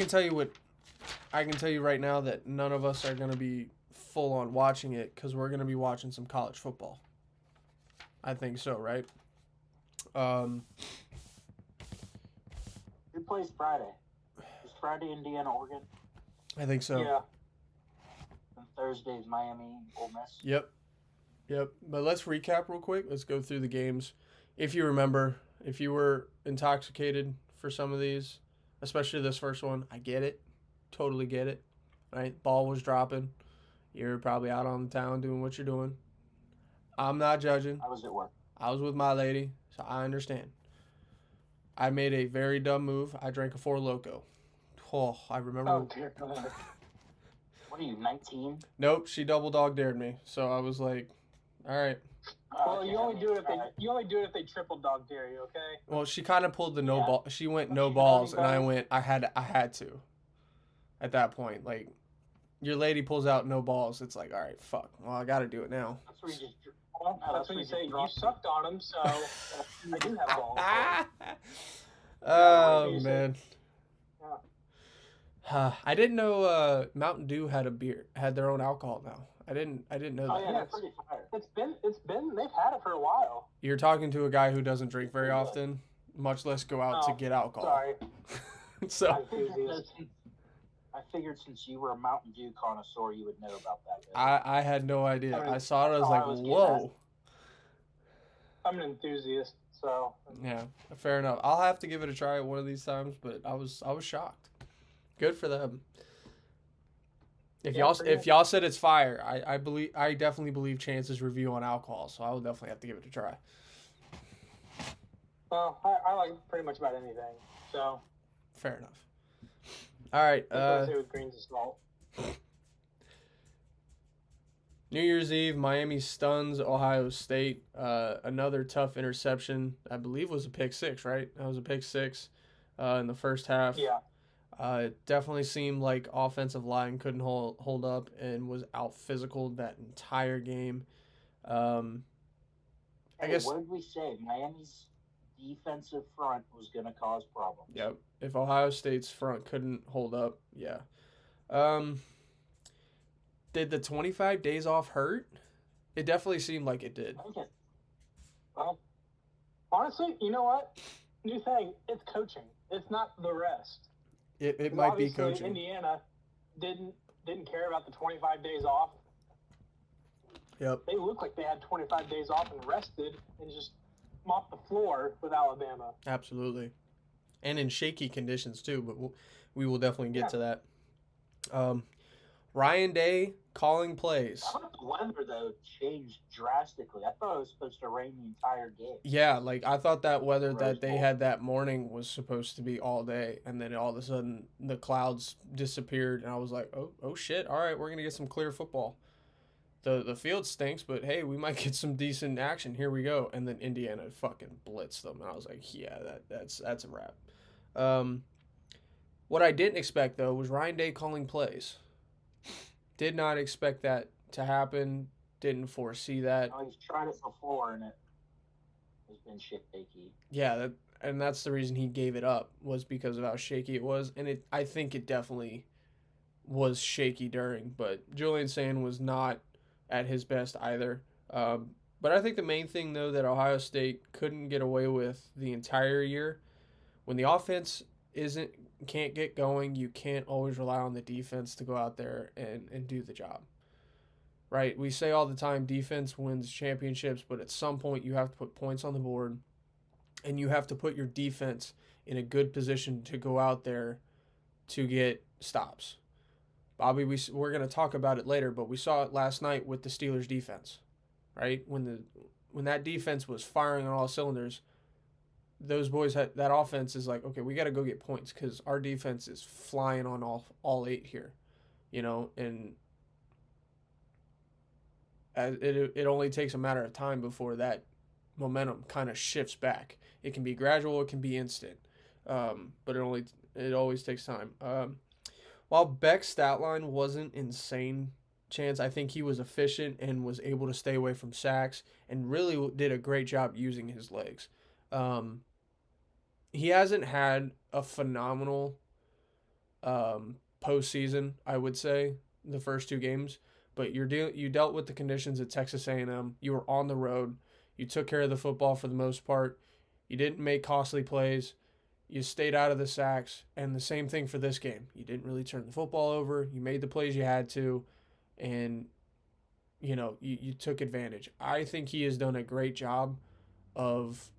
can tell you right now that none of us are going to be full on watching it because we're going to be watching some college football. I think so, right? Who plays Friday? Is Friday Indiana, Oregon? I think so. Yeah. And Thursday is Miami, Ole Miss. Yep. But let's recap real quick. Let's go through the games. If you remember, if you were intoxicated for some of these, especially this first one, I get it. Totally get it. Right? Ball was dropping. You're probably out on the town doing what you're doing. I'm not judging. I was at work. I was with my lady, so I understand. I made a very dumb move. I drank a Four Loko. Oh, I remember. Oh, dear God. What are you, 19? Nope, she double dog dared me. So I was like, all right. Well, you only do it if they triple dog dare you, okay? Well, she kind of pulled the no Yeah. ball. She went no She balls, already and does. I had to. At that point, like, your lady pulls out no balls. It's like, all right, fuck. Well, I got to do it now. That's where you just. Well, No, that's when you where say you drop- sucked on him, so I do have balls. Oh Yeah, man. I didn't know Mountain Dew had their own alcohol now. I didn't know Oh that. yeah, that's pretty fire. It's been they've had it for a while. You're talking to a guy who doesn't drink very often, much less go out to Oh, get alcohol. Sorry. So I figured since you were a Mountain Dew connoisseur, you would know about that. I had no idea. I mean, I saw it. I was oh, like, I was getting whoa. I'm an enthusiast, so Yeah, fair enough. I'll have to give it a try one of these times, but I was shocked. Good for them. If y'all said it's fire, I definitely believe Chance's review on alcohol, so I will definitely have to give it a try. well, I like pretty much about anything. So Fair enough. All right. I say with grains of salt. New Year's Eve, Miami stuns Ohio State. Another tough interception. I believe was a pick six, right? That was a pick six in the first half. Yeah. It definitely seemed like offensive line couldn't hold up and was out physical that entire game. I guess. What did we say? Miami's defensive front was going to cause problems. Yep. If Ohio State's front couldn't hold up, yeah. Did the 25 days off hurt? It definitely seemed like it did. Okay. Well, honestly, you know what? New thing, it's coaching. It's not the rest. It might be Obviously, coaching. Indiana didn't care about the 25 days off. Yep. They looked like they had 25 days off and rested and just mopped the floor with Alabama. Absolutely. And in shaky conditions too, but we will definitely get to that. Ryan Day calling plays. I thought the weather, though, changed drastically. I thought it was supposed to rain the entire game. Yeah, like I thought that weather Rose that they Bowl. had that morning was supposed to be all day, and then all of a sudden the clouds disappeared, and I was like, oh shit! All right, we're gonna get some clear football. The field stinks, but hey, we might get some decent action. Here we go, and then Indiana fucking blitzed them, and I was like, yeah, that's a wrap. What I didn't expect though was Ryan Day calling plays. Did not expect that to happen. Didn't foresee that. Oh, he's tried it before, and it has been shaky. Yeah, that's the reason he gave it up was because of how shaky it was, and I think it definitely was shaky during. But Julian Sand was not at his best either. But I think the main thing though that Ohio State couldn't get away with the entire year, when the offense can't get going, you can't always rely on the defense to go out there and do the job. Right? We say all the time defense wins championships, but at some point you have to put points on the board and you have to put your defense in a good position to go out there to get stops. Bobby, we're going to talk about it later, but we saw it last night with the Steelers defense. Right? When that defense was firing on all cylinders, those boys that offense is like, okay, we got to go get points because our defense is flying on all eight here, and it only takes a matter of time before that momentum kind of shifts back. It can be gradual, it can be instant, but it always takes time. While Beck's stat line wasn't insane, Chance, I think he was efficient and was able to stay away from sacks and really did a great job using his legs. He hasn't had a phenomenal postseason, I would say, the first two games. But you dealt with the conditions at Texas A&M. You were on the road. You took care of the football for the most part. You didn't make costly plays. You stayed out of the sacks. And the same thing for this game. You didn't really turn the football over. You made the plays you had to, and you took advantage. I think he has done a great job of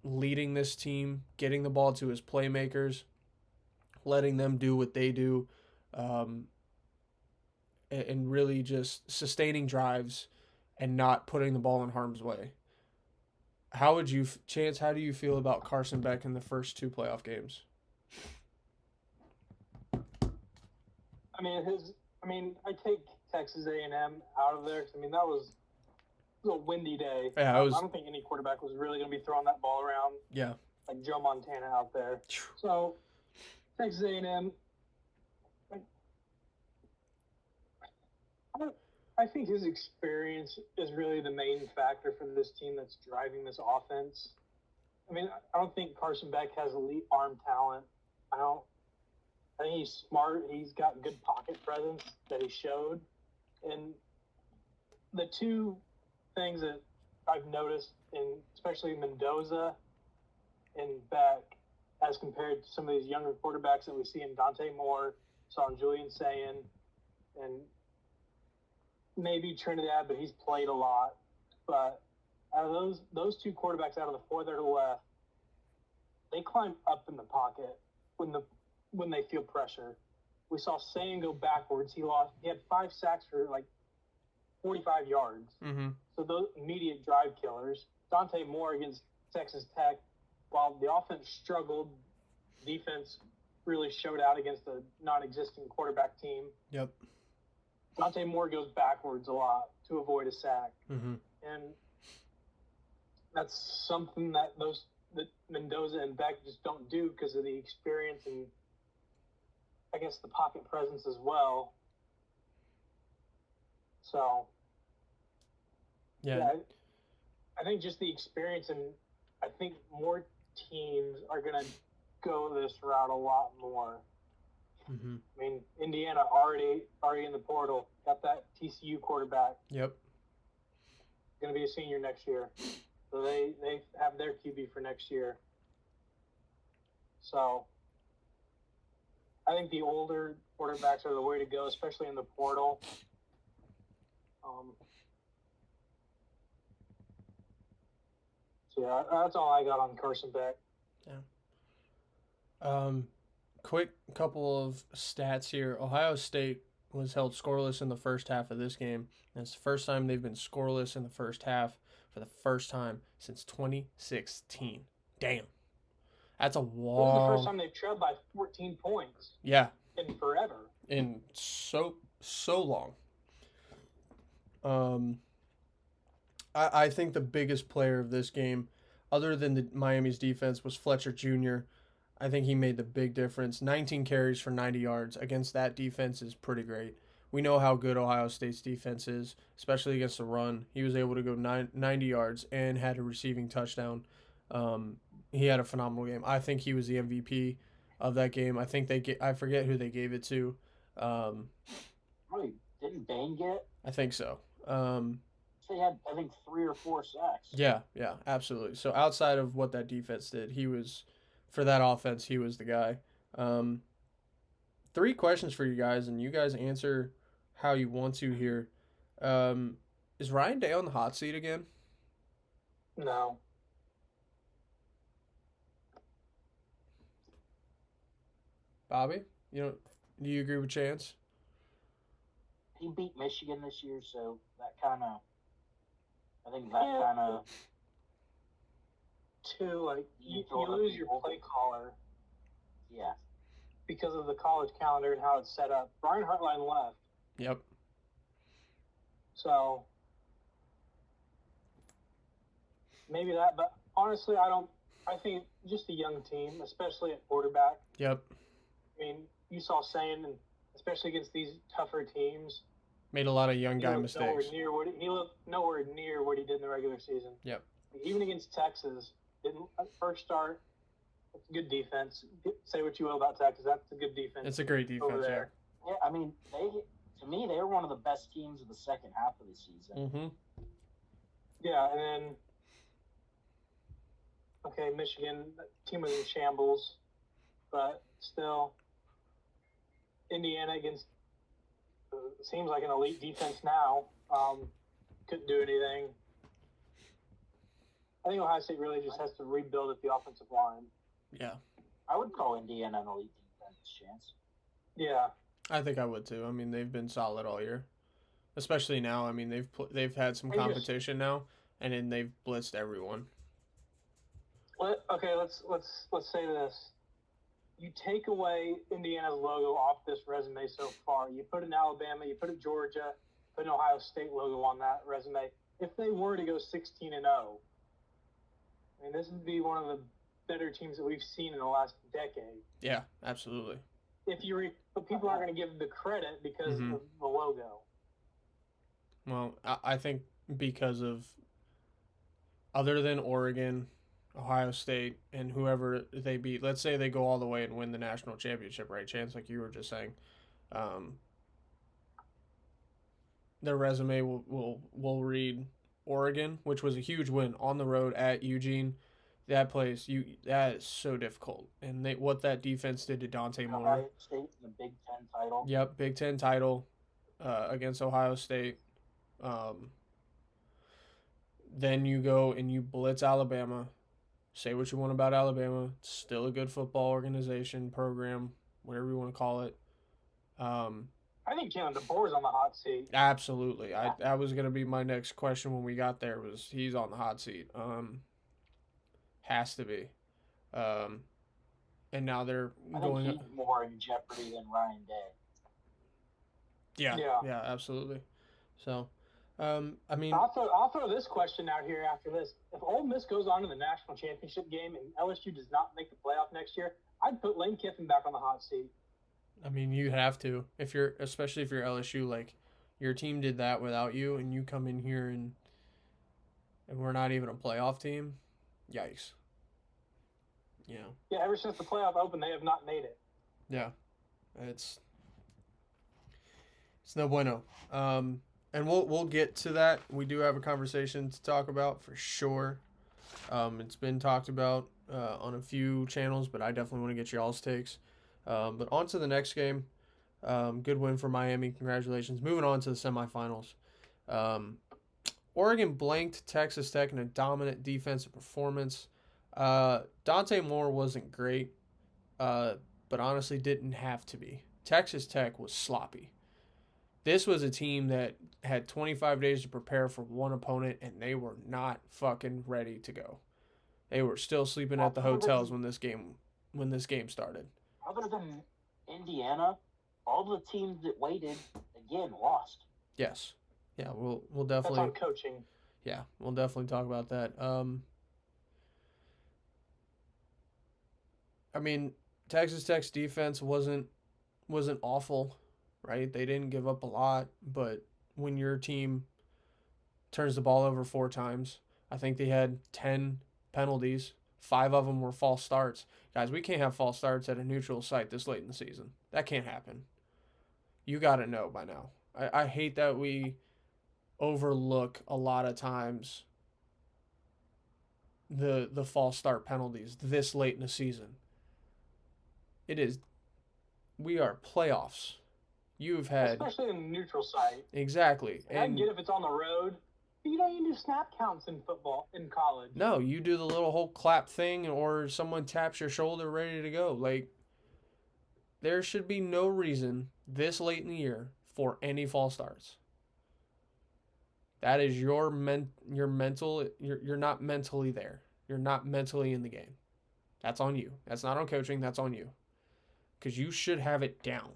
leading this team, getting the ball to his playmakers, letting them do what they do, um, and really just sustaining drives and not putting the ball in harm's way. How would you, Chance? How do you feel about Carson Beck in the first two playoff games? I take Texas A&M out of there. That was a windy day. Yeah, it was. I don't think any quarterback was really going to be throwing that ball around. Yeah, like Joe Montana out there. So Texas A&M, I think his experience is really the main factor for this team that's driving this offense. I don't think Carson Beck has elite arm talent. I think he's smart. He's got good pocket presence that he showed. And the two things that I've noticed, especially Mendoza and Beck, as compared to some of these younger quarterbacks that we see in Dante Moore, saw in Julian Sayin, and maybe Trinidad, but he's played a lot. But out of those two quarterbacks out of the four that are left, they climb up in the pocket when they feel pressure. We saw Sayin go backwards. He had 5 sacks for like 45 yards. Mm-hmm. So those immediate drive killers. Dante Moore against Texas Tech, while the offense struggled, defense really showed out against a non-existent quarterback team. Yep. Dante Moore goes backwards a lot to avoid a sack. Mm-hmm. And that's something that Mendoza and Beck just don't do because of the experience and, I guess, the pocket presence as well. So, yeah, I think just the experience, and I think more teams are going to go this route a lot more. Mm-hmm. Indiana already in the portal, got that TCU quarterback. Yep. Going to be a senior next year. So they have their QB for next year. So I think the older quarterbacks are the way to go, especially in the portal. So yeah, that's all I got on Carson Beck. Yeah. Quick couple of stats here. Ohio State was held scoreless in the first half of this game. And it's the first time they've been scoreless in the first half for the first time since 2016. Damn. That's a long... This is the first time they've trailed by 14 points. Yeah. In forever. In so long. I think the biggest player of this game, other than Miami's defense, was Fletcher Jr. I think he made the big difference. 19 carries for 90 yards against that defense is pretty great. We know how good Ohio State's defense is, especially against the run. He was able to go 90 yards and had a receiving touchdown. He had a phenomenal game. I think he was the MVP of that game. I think I forget who they gave it to. Didn't Bain get? I think so. They had, I think, 3 or 4 sacks. Yeah, absolutely. So outside of what that defense did, for that offense, he was the guy. 3 questions for you guys, and you guys answer how you want to here. Is Ryan Day on the hot seat again? No. Bobby, do you agree with Chance? He beat Michigan this year, so that kind of... I think that kind of... Too, you lose your play caller. Yeah. Because of the college calendar and how it's set up. Brian Hartline left. Yep. So, maybe that, but honestly, I think just a young team, especially at quarterback. Yep. You saw Sayin, and especially against these tougher teams, made a lot of young guy mistakes. He looked nowhere near what he did in the regular season. Yep. Even against Texas, first start, It's a good defense. Say what you will about Texas. That's a good defense. It's a great over defense, yeah. there. Yeah, I mean, to me, they were one of the best teams of the second half of the season. Mm-hmm. Yeah, and then okay, Michigan team was in shambles, but still, Indiana against seems like an elite defense now. Couldn't do anything. I think Ohio State really just has to rebuild at the offensive line. Yeah. I would call Indiana an elite defense chance. Yeah. I think I would too. I mean, they've been solid all year, especially now. I mean, they've had some competition now, and then they've blitzed everyone. Okay, let's say this. You take away Indiana's logo off this resume so far. You put an Alabama, you put a Georgia, put an Ohio State logo on that resume. If they were to go 16-0, I mean, this would be one of the better teams that we've seen in the last decade. Yeah, absolutely. But people aren't going to give them the credit because of the logo. Well, I think because of, other than Oregon, Ohio State, and whoever they beat, let's say they go all the way and win the national championship, right? Chance, like you were just saying, their resume will read Oregon, which was a huge win on the road at Eugene. That place, that is so difficult, and what that defense did to Dante Moore. Ohio State, the Big Ten title. Yep, Big Ten title against Ohio State. Then you go and you blitz Alabama. Say what you want about Alabama. It's still a good football organization, program, whatever you want to call it. I think Kalen DeBoer's on the hot seat. Absolutely. That was going to be my next question when we got there, was he's on the hot seat. Has to be. And now they're going. I think he's more in jeopardy than Ryan Day. Yeah, absolutely. So, I mean, I'll throw this question out here after this. If Ole Miss goes on to the national championship game and LSU does not make the playoff next year, I'd put Lane Kiffin back on the hot seat. I mean, you have to, especially if you're LSU, like your team did that without you, and you come in here and we're not even a playoff team. Yikes. Yeah, ever since the playoff opened, they have not made it. Yeah, it's no bueno. And we'll get to that. We do have a conversation to talk about for sure. It's been talked about on a few channels, but I definitely want to get y'all's takes. But on to the next game. Good win for Miami. Congratulations. Moving on to the semifinals. Oregon blanked Texas Tech in a dominant defensive performance. Dante Moore wasn't great, but honestly didn't have to be. Texas Tech was sloppy. This was a team that had 25 days to prepare for one opponent, and they were not fucking ready to go. They were still sleeping at the hotels when this game started. Other than Indiana, all the teams that waited again lost. Yes. Yeah, we'll definitely. That's on coaching. Yeah, we'll definitely talk about that. I mean, Texas Tech's defense wasn't awful, right? They didn't give up a lot, but when your team turns the ball over 4 times, I think they had 10 penalties. 5 of them were false starts. Guys, we can't have false starts at a neutral site this late in the season. That can't happen. You got to know by now. I hate that we overlook a lot of times the false start penalties this late in the season. We are playoffs. You've had, especially in the neutral site. Exactly. And I get if it's on the road. You don't even do snap counts in football in college. No, you do the little whole clap thing, or someone taps your shoulder ready to go. Like, there should be no reason this late in the year for any false starts. That is your mental. You're not mentally there. You're not mentally in the game. That's on you. That's not on coaching. That's on you. Because you should have it down.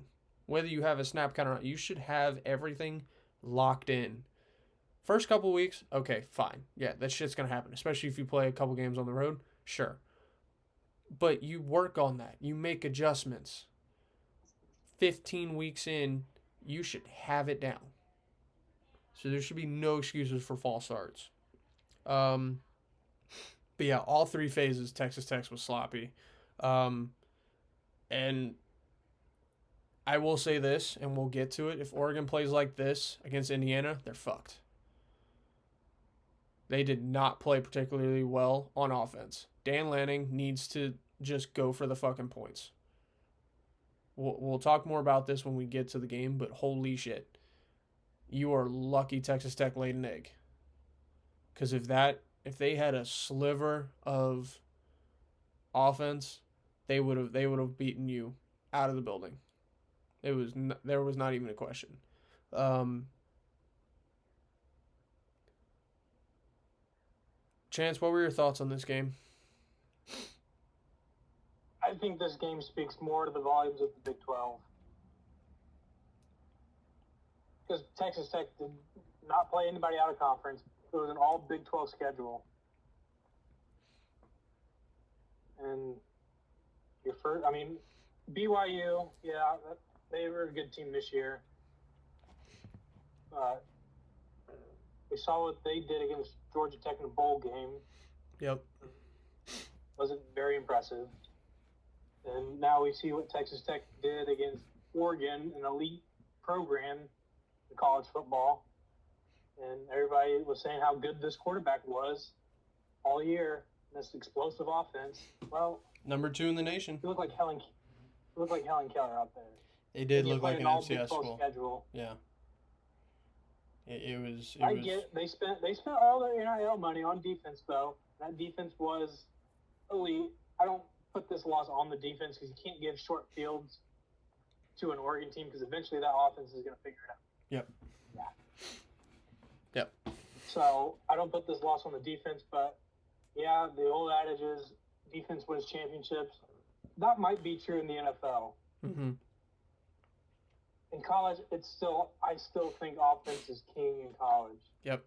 Whether you have a snap count or not, you should have everything locked in. First couple weeks, okay, fine. Yeah, that shit's going to happen, especially if you play a couple games on the road. Sure. But you work on that. You make adjustments. 15 weeks in, you should have it down. So there should be no excuses for false starts. But yeah, all 3 phases, Texas Tech was sloppy. Um, and I will say this, and we'll get to it. If Oregon plays like this against Indiana, they're fucked. They did not play particularly well on offense. Dan Lanning needs to just go for the fucking points. We'll talk more about this when we get to the game, but holy shit. You are lucky Texas Tech laid an egg. Because if they had a sliver of offense, they would have beaten you out of the building. There was not even a question. Um, Chance, what were your thoughts on this game? I think this game speaks more to the volumes of the Big 12. Because Texas Tech did not play anybody out of conference. It was an all Big 12 schedule. And BYU, yeah, they were a good team this year. We saw what they did against Georgia Tech in a bowl game. Yep. Wasn't very impressive. And now we see what Texas Tech did against Oregon, an elite program in college football. And everybody was saying how good this quarterback was all year. This explosive offense. Well, Number 2 in the nation. He looked like Helen Keller out there. They did look like an FCS school. Schedule. Yeah. It was. They spent all their NIL money on defense though. That defense was elite. I don't put this loss on the defense because you can't give short fields to an Oregon team because eventually that offense is going to figure it out. Yep. Yeah. Yep. So I don't put this loss on the defense, but yeah, the old adage is defense wins championships. That might be true in the NFL. Mm-hmm. In college, I still think offense is king in college. Yep.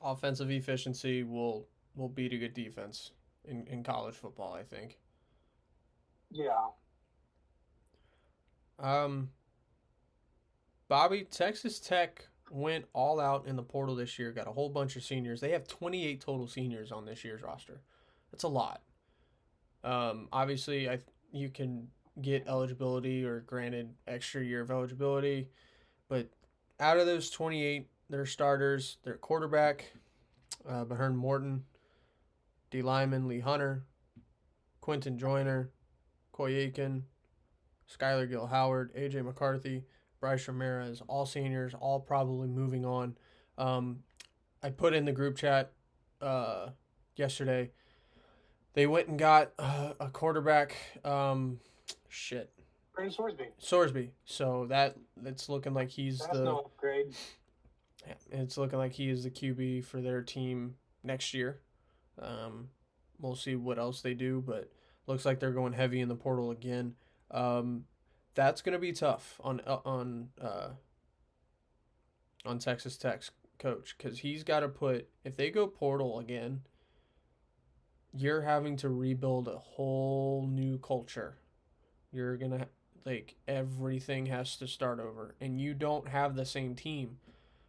Offensive efficiency will beat a good defense in college football, I think. Yeah. Bobby, Texas Tech went all out in the portal this year, got a whole bunch of seniors. They have 28 total seniors on this year's roster. That's a lot. Obviously, you can get eligibility or granted extra year of eligibility, but out of those 28, they're starters. Their quarterback, Behern Morton, D. Lyman, Lee Hunter, Quentin Joyner, Coy Aiken, Skylar Gill Howard, AJ McCarthy, Bryce Ramirez, all seniors, all probably moving on. I put in the group chat yesterday. They went and got a quarterback. Brandon Sorsby. So that's looking like he's no upgrade. Yeah, it's looking like he is the QB for their team next year. We'll see what else they do, but looks like they're going heavy in the portal again. That's going to be tough on Texas Tech's coach because he's got to put, if they go portal again, you're having to rebuild a whole new culture. You're going to, everything has to start over, and you don't have the same team.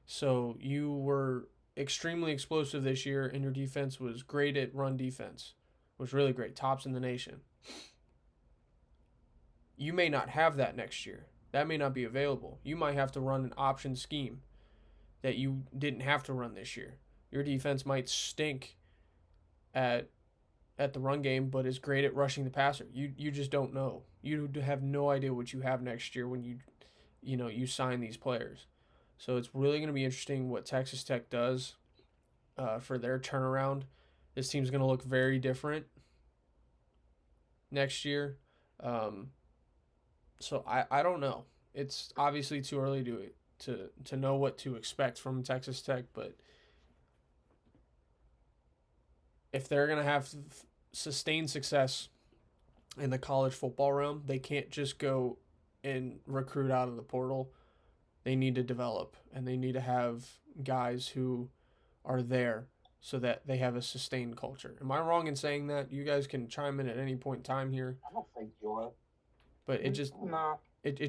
So you were extremely explosive this year, and your defense was great at run defense. Was really great, tops in the nation. You may not have that next year. That may not be available. You might have to run an option scheme that you didn't have to run this year. Your defense might stink at the run game, but is great at rushing the passer. You just don't know. You have no idea what you have next year when you sign these players. So it's really going to be interesting what Texas Tech does for their turnaround. This team's going to look very different next year. So I don't know. It's obviously too early to know what to expect from Texas Tech, but if they're going to have sustained success in the college football realm, they can't just go and recruit out of the portal. They need to develop, and they need to have guys who are there so that they have a sustained culture. Am I wrong in saying that? You guys can chime in at any point in time here. I don't think you are. But it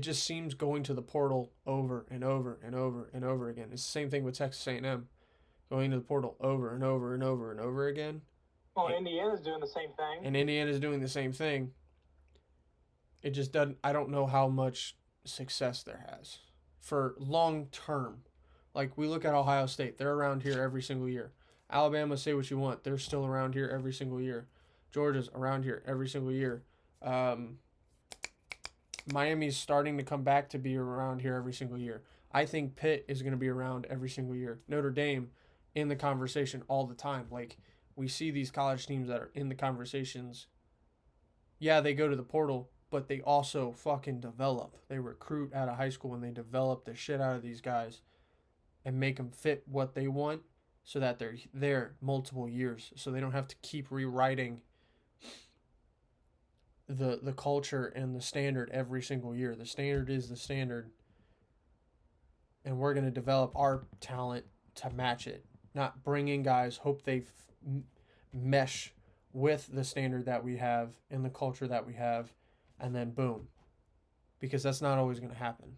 just seems going to the portal over and over and over and over again. It's the same thing with Texas A&M, going to the portal over and over and over and over again. Well, Indiana's doing the same thing. And Indiana's doing the same thing. It just doesn't. I don't know how much success there has for long term. Like we look at Ohio State, they're around here every single year. Alabama, say what you want, they're still around here every single year. Georgia's around here every single year. Um, Miami's starting to come back to be around here every single year. I think Pitt is going to be around every single year. Notre Dame in the conversation all the time. Like we see these college teams that are in the conversations. Yeah, they go to the portal, but they also fucking develop. They recruit out of high school and they develop the shit out of these guys and make them fit what they want so that they're there multiple years so they don't have to keep rewriting the culture and the standard every single year. The standard is the standard, and we're going to develop our talent to match it, not bring in guys, hope they mesh with the standard that we have and the culture that we have, and then boom. Because that's not always going to happen,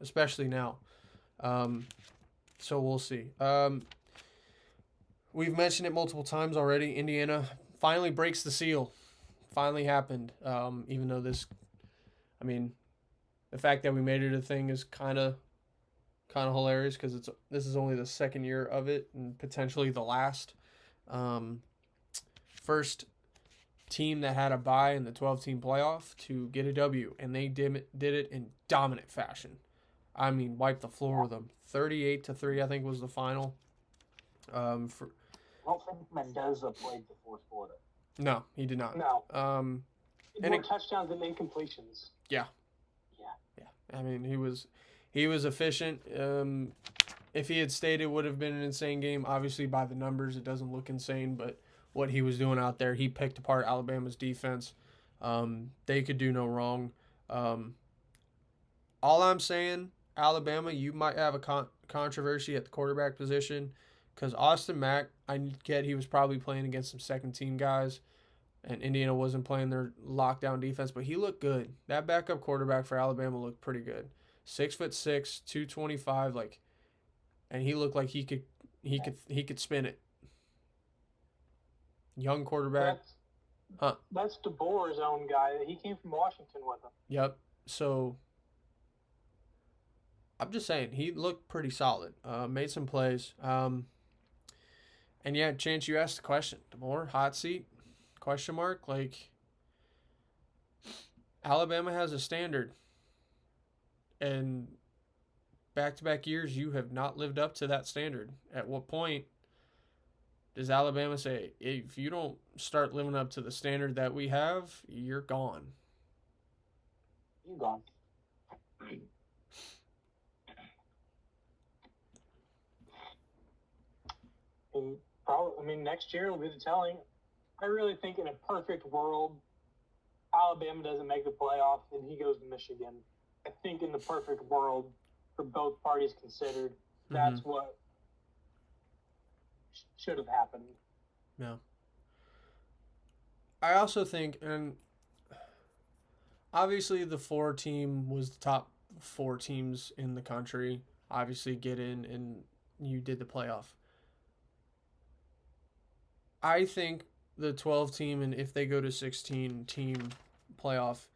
especially now. So we'll see. We've mentioned it multiple times already. Indiana finally breaks the seal. Finally happened. Even though the fact that we made it a thing is kind of hilarious because this is only the second year of it and potentially the last. First team that had a bye in the 12-team playoff to get a W, and they did it in dominant fashion. I mean, wiped the floor with them. 38-3, I think, was the final. I don't think Mendoza played the fourth quarter. No, he did not. No. And more touchdowns than incompletions. Yeah. I mean, he was efficient. If he had stayed, it would have been an insane game. Obviously, by the numbers, it doesn't look insane, but what he was doing out there, he picked apart Alabama's defense. They could do no wrong. All I'm saying, Alabama, you might have a controversy at the quarterback position because Austin Mack, I get he was probably playing against some second-team guys, and Indiana wasn't playing their lockdown defense, but he looked good. That backup quarterback for Alabama looked pretty good. 6'6", 225, and he looked like he could spin it. Young quarterback. That's DeBoer's own guy. He came from Washington with him. Yep. So I'm just saying he looked pretty solid. Made some plays. And yeah, Chance, you asked the question. DeBoer, hot seat? Question mark? Alabama has a standard. And back-to-back years, you have not lived up to that standard. At what point does Alabama say, if you don't start living up to the standard that we have, you're gone? You're gone. Next year will be the telling. I really think in a perfect world, Alabama doesn't make the playoff and he goes to Michigan. I think in the perfect world, for both parties considered, that's what should have happened. Yeah. I also think, and obviously the 4 team was the top 4 teams in the country. Obviously get in and you did the playoff. I think the 12 team, and if they go to 16 team playoff,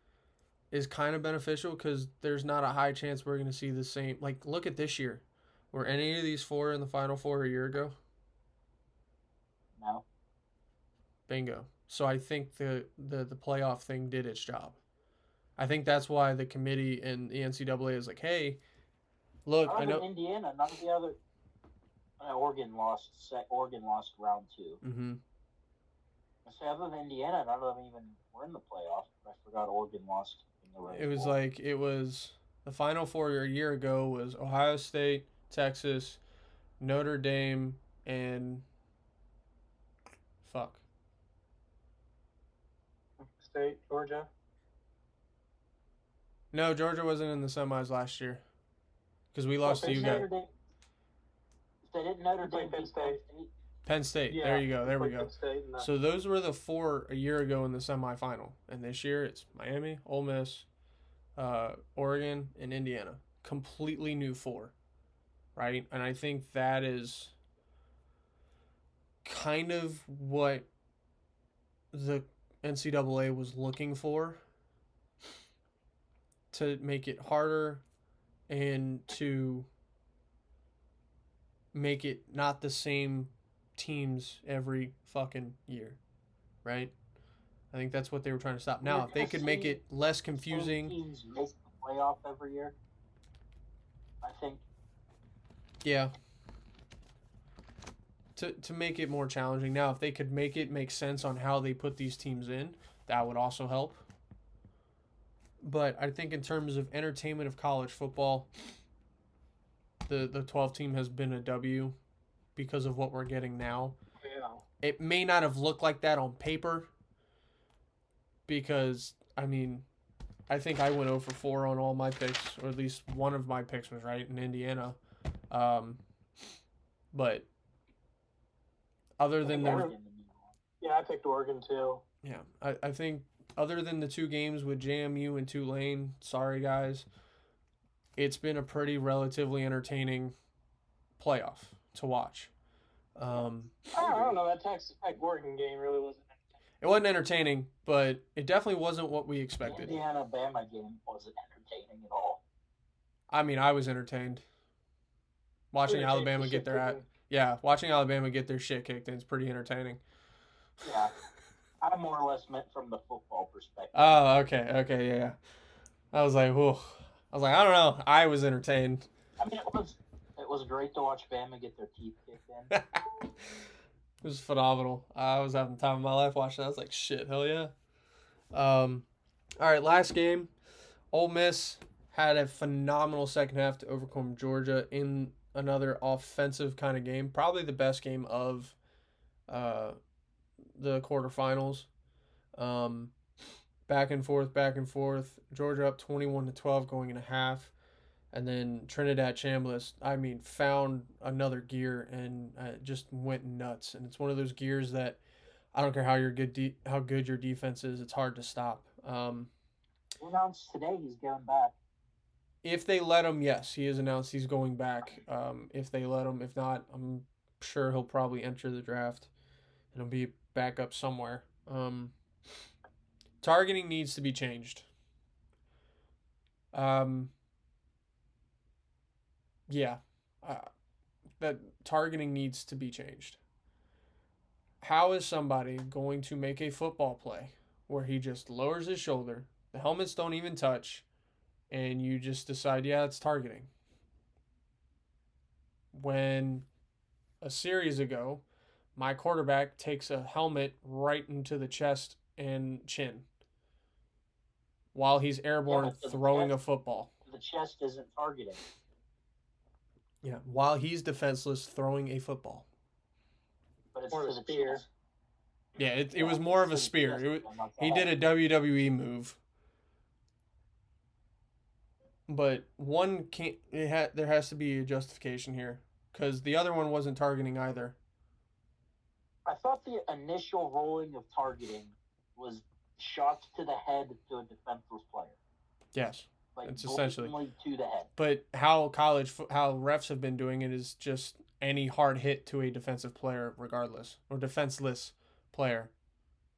is kind of beneficial because there's not a high chance we're going to see the same. Look at this year. Were any of these 4 in the Final Four a year ago? No. Bingo. So I think the playoff thing did its job. I think that's why the committee and the NCAA is like, hey, look, I know Indiana, none of the other. Oregon lost round 2. Mm-hmm. So other than Indiana, none of them even were in the playoff. I forgot Oregon lost in the race. It was the Final Four a year ago was Ohio State, Texas, Notre Dame, and State, Georgia. No, Georgia wasn't in the semis last year because we lost to you guys. They didn't Notre Dame Penn State. Penn State. Yeah, there you go. There we go. No. So those were the 4 a year ago in the semifinal, and this year it's Miami, Ole Miss, Oregon, and Indiana. Completely new 4, right? And I think that is kind of what the NCAA was looking for to make it harder and to make it not the same teams every fucking year, right? I think that's what they were trying to stop. We're Now, if they gonna could make see it less the same confusing, teams make the playoff every year. I think. yeah, to make it more challenging. Now, if they could make it make sense on how they put these teams in, that would also help. But I think in terms of entertainment of college football, the 12 team has been a W because of what we're getting now. Yeah. It may not have looked like that on paper because I mean, I think I went 0 for 4 on all my picks, or at least one of my picks was right in Indiana. Um, but other than the Oregon. Yeah, I picked Oregon too. yeah, I think other than the two games with JMU and Tulane, sorry guys, it's been a pretty relatively entertaining playoff to watch. I don't know. That Texas Tech Oregon game really wasn't. It wasn't entertaining, but it definitely wasn't what we The expected. Indiana Bama game wasn't entertaining at all. I mean, I was entertained watching Really Alabama shit get their kicking. watching Alabama get their shit kicked in. It's pretty entertaining. Yeah, I more or less meant from the football perspective. Oh, okay, yeah. I was like, whoa. I was like, I don't know. I was entertained. I mean, it was great to watch Bama get their teeth kicked in. It was phenomenal. I was having the time of my life watching that. I was like, shit, hell yeah. All right, last game. Ole Miss had a phenomenal second half to overcome Georgia in another offensive kind of game. Probably the best game of uh, the quarterfinals. Um, back and forth, back and forth. Georgia up 21-12 going into half. And then Trinidad Chambliss, I mean, found another gear and just went nuts. And it's one of those gears that I don't care how good your defense is, it's hard to stop. He announced today he's going back. If they let him, yes, he has announced he's going back. If they let him, if not, I'm sure he'll probably enter the draft and he'll be back up somewhere. Targeting needs to be changed. Yeah, that targeting needs to be changed. How is somebody going to make a football play where he just lowers his shoulder, the helmets don't even touch, and you just decide, yeah, it's targeting? When a series ago, my quarterback takes a helmet right into the chest and chin while he's airborne throwing a football. The chest isn't targeting. Yeah, while he's defenseless throwing a football. But it's Or to a the spear. chest. Yeah, it was more of a spear. He did a WWE move. But one can't. There has to be a justification here because the other one wasn't targeting either. I thought the initial rolling of targeting was shots to the head to a defenseless player. Yes, Like it's essentially to the head. But how refs have been doing it is just any hard hit to a defensive player, regardless, or defenseless player,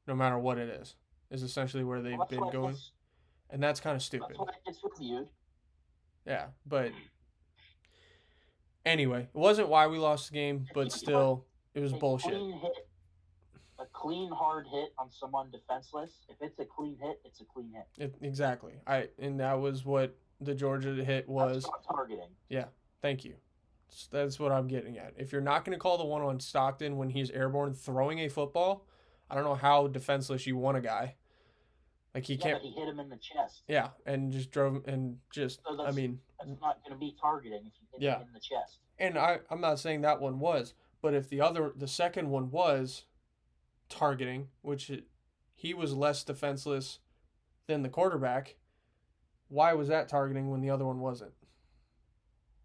no matter what it is essentially where they've been going, and that's kind of stupid. That's why it's reviewed. Yeah, but anyway, it wasn't why we lost the game, but still, it was bullshit. A clean hard hit on someone defenseless. If it's a clean hit, it's a clean hit. Exactly. And that was what the Georgia hit was. That's not targeting. Yeah. Thank you. That's what I'm getting at. If you're not going to call the one on Stockton when he's airborne throwing a football, I don't know how defenseless you want a guy. Like he can't. But he hit him in the chest. Yeah, and just drove and just. So I mean, that's not going to be targeting if you hit him in the chest. And I'm not saying that one was, but if the second one was targeting, which he was less defenseless than the quarterback, why was that targeting when the other one wasn't?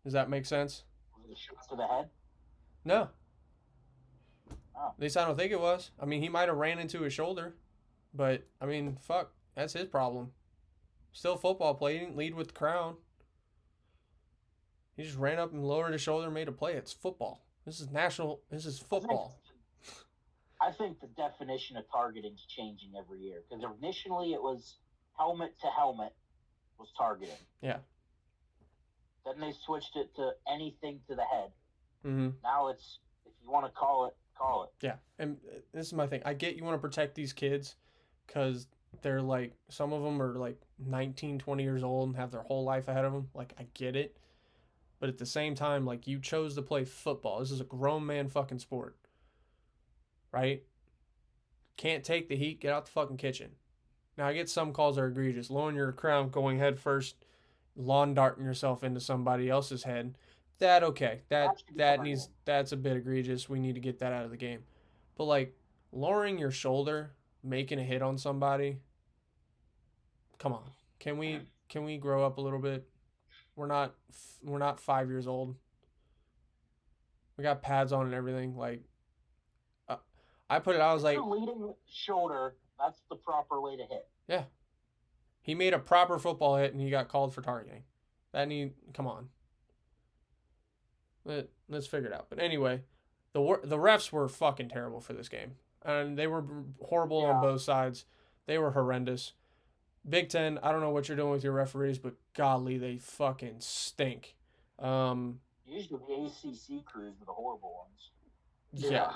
Does that make sense? Was it a shot to the head? No. Oh. At least I don't think it was. I mean, he might have ran into his shoulder, but I mean, fuck, that's his problem. Still football play. He didn't lead with the crown. He just ran up and lowered his shoulder and made a play. It's football. This is football. I think the definition of targeting is changing every year because initially it was helmet to helmet was targeting. Yeah. Then they switched it to anything to the head. Mm-hmm. Now it's if you want to call it, call it. Yeah, and this is my thing. I get you want to protect these kids because they're like, some of them are like 19, 20 years old and have their whole life ahead of them. Like, I get it. But at the same time, like, you chose to play football. This is a grown man fucking sport, right? Can't take the heat, get out the fucking kitchen. Now, I get some calls are egregious. Lowering your crown, going head first, lawn darting yourself into somebody else's head. That okay. That's a bit egregious. We need to get that out of the game. But like lowering your shoulder, making a hit on somebody, come on. Can we grow up a little bit? We're not we're not 5 years old. We got pads on and everything. Like uh, I put it. I was If like, you're leading shoulder, that's the proper way to hit. yeah. He made a proper football hit and he got called for targeting. Come on. Let's figure it out. But anyway, the refs were fucking terrible for this game, and they were horrible on both sides. They were horrendous. Big Ten, I don't know what you're doing with your referees, but golly, they fucking stink. Usually the ACC crews are the horrible ones. Yeah,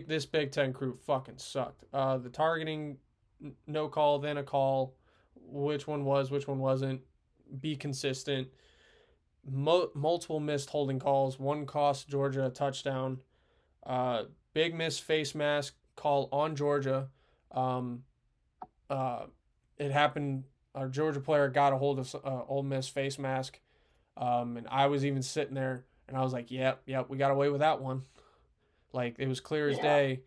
this Big Ten crew fucking sucked. The targeting, no call, then a call. Which one was, which one wasn't. Be consistent. Multiple missed holding calls. One cost Georgia a touchdown. Big miss face mask call on Georgia. Um, it happened. Our Georgia player got a hold of Ole Miss face mask, and I was even sitting there, and I was like, "Yep, we got away with that one." Like it was clear as day.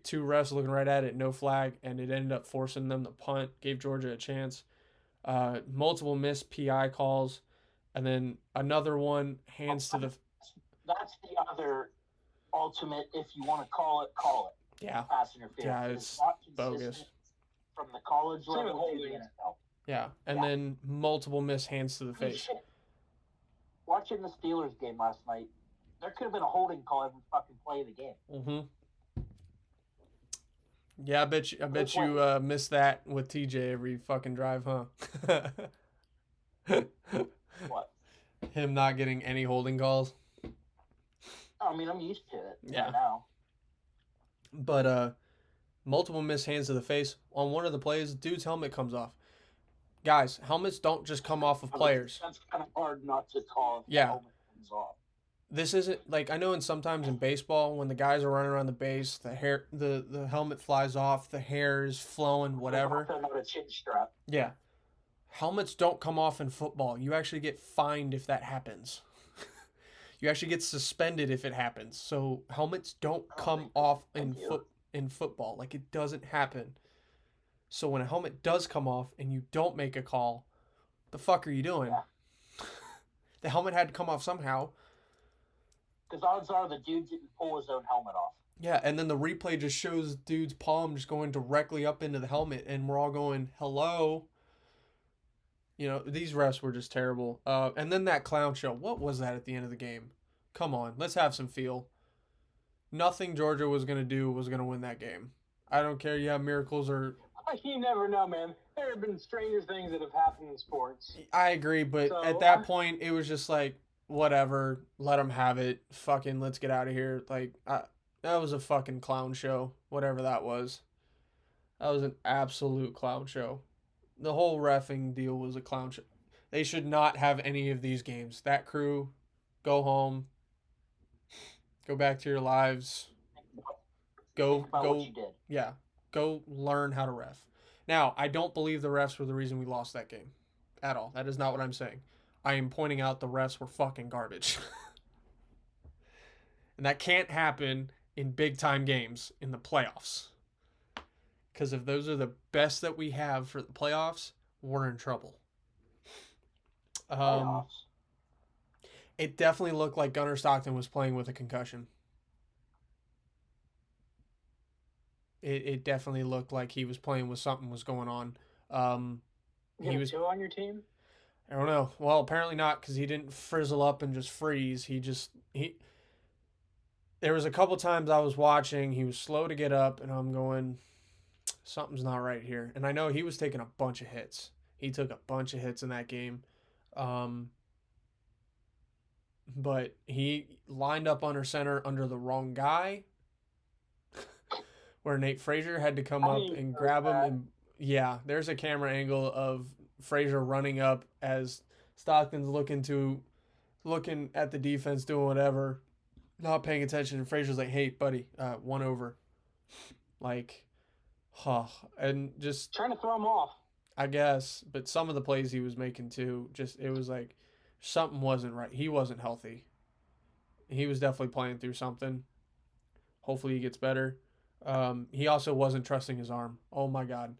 Two refs looking right at it, no flag, and it ended up forcing them to punt. Gave Georgia a chance. Multiple missed PI calls, and then another one hands to the. That's the other ultimate. If you want to call it. Yeah. Pass interference. Yeah, it's not bogus. From the college level to the NFL. Yeah, and then multiple missed hands to the face. Shit. Watching the Steelers game last night, there could have been a holding call every fucking play of the game. Mm-hmm. Yeah, I bet you miss that with TJ every fucking drive, huh? What? Him not getting any holding calls. I mean, I'm used to it. Yeah. Now. But multiple missed hands to the face on one of the plays. Dude's helmet comes off. Guys, helmets don't just come off of players. That's kind of hard not to call. Yeah. Helmet comes off. This isn't like I know. Sometimes in baseball, when the guys are running around the base, the helmet flies off, the hair is flowing, whatever. Not a chin strap. Yeah, helmets don't come off in football. You actually get fined if that happens. You actually get suspended if it happens. So helmets don't come off in football. Like it doesn't happen. So when a helmet does come off and you don't make a call, the fuck are you doing? Yeah. The helmet had to come off somehow. Because odds are the dude didn't pull his own helmet off. Yeah, and then the replay just shows dude's palm just going directly up into the helmet, and we're all going, hello. You know, these refs were just terrible. And then that clown show. What was that at the end of the game? Come on, let's have some feel. Nothing Georgia was going to do was going to win that game. I don't care. You have miracles or... You never know, man. There have been stranger things that have happened in sports. I agree, but at that point, it was just like, whatever, let them have it. Fucking let's get out of here. Like, that was a fucking clown show, whatever that was. That was an absolute clown show. The whole reffing deal was a clown show. They should not have any of these games. That crew, go home. Go back to your lives. Go. What you did. Yeah. Go learn how to ref. Now, I don't believe the refs were the reason we lost that game. At all. That is not what I'm saying. I am pointing out the refs were fucking garbage. And that can't happen in big time games in the playoffs. Because if those are the best that we have for the playoffs, we're in trouble. It definitely looked like Gunnar Stockton was playing with a concussion. It definitely looked like he was playing with something was going on. He was two on your team? I don't know. Well, apparently not, because he didn't frizzle up and just freeze. there was a couple times I was watching, he was slow to get up, and I'm going, something's not right here. And I know he was taking a bunch of hits. He took a bunch of hits in that game. Um, but he lined up under center under the wrong guy, where Nate Frazier had to come I up didn't and notice grab him. that. And yeah, there's a camera angle of Frazier running up as Stockton's looking at the defense doing whatever, not paying attention. And Frazier's like, "Hey, buddy, one over." Like, huh, and just Trying to throw him off. I guess, but some of the plays he was making too, just it was like something wasn't right. He wasn't healthy. He was definitely playing through something. Hopefully he gets better. He also wasn't trusting his arm. Oh my god.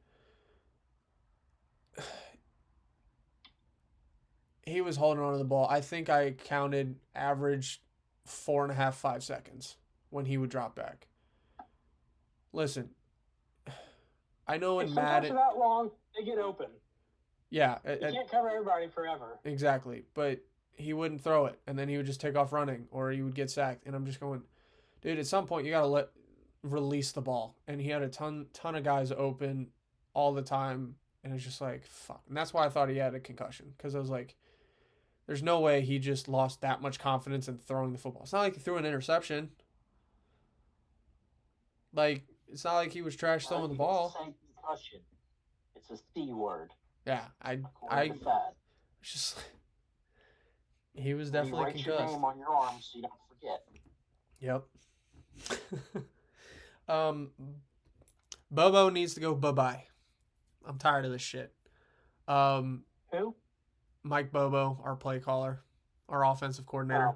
He was holding on to the ball. I think I counted average 4.5, 5 seconds when he would drop back. Listen, I know If in sometimes Madden, they're that long, they get open. yeah, You can't cover everybody forever. exactly. But he wouldn't throw it, and then he would just take off running, or he would get sacked. And I'm just going, dude. At some point, you gotta release the ball. And he had a ton of guys open all the time, and it's just like fuck. And that's why I thought he had a concussion, because I was like, there's no way he just lost that much confidence in throwing the football. It's not like he threw an interception. Like, it's not like he was trash throwing the ball. Say concussion. It's a C word. Yeah, According to Fad. just he was You definitely write your concussed. name on your arm so you don't forget. Yep. Bobo needs to go bye-bye. I'm tired of this shit. Who? Mike Bobo, our play caller, our offensive coordinator. Oh.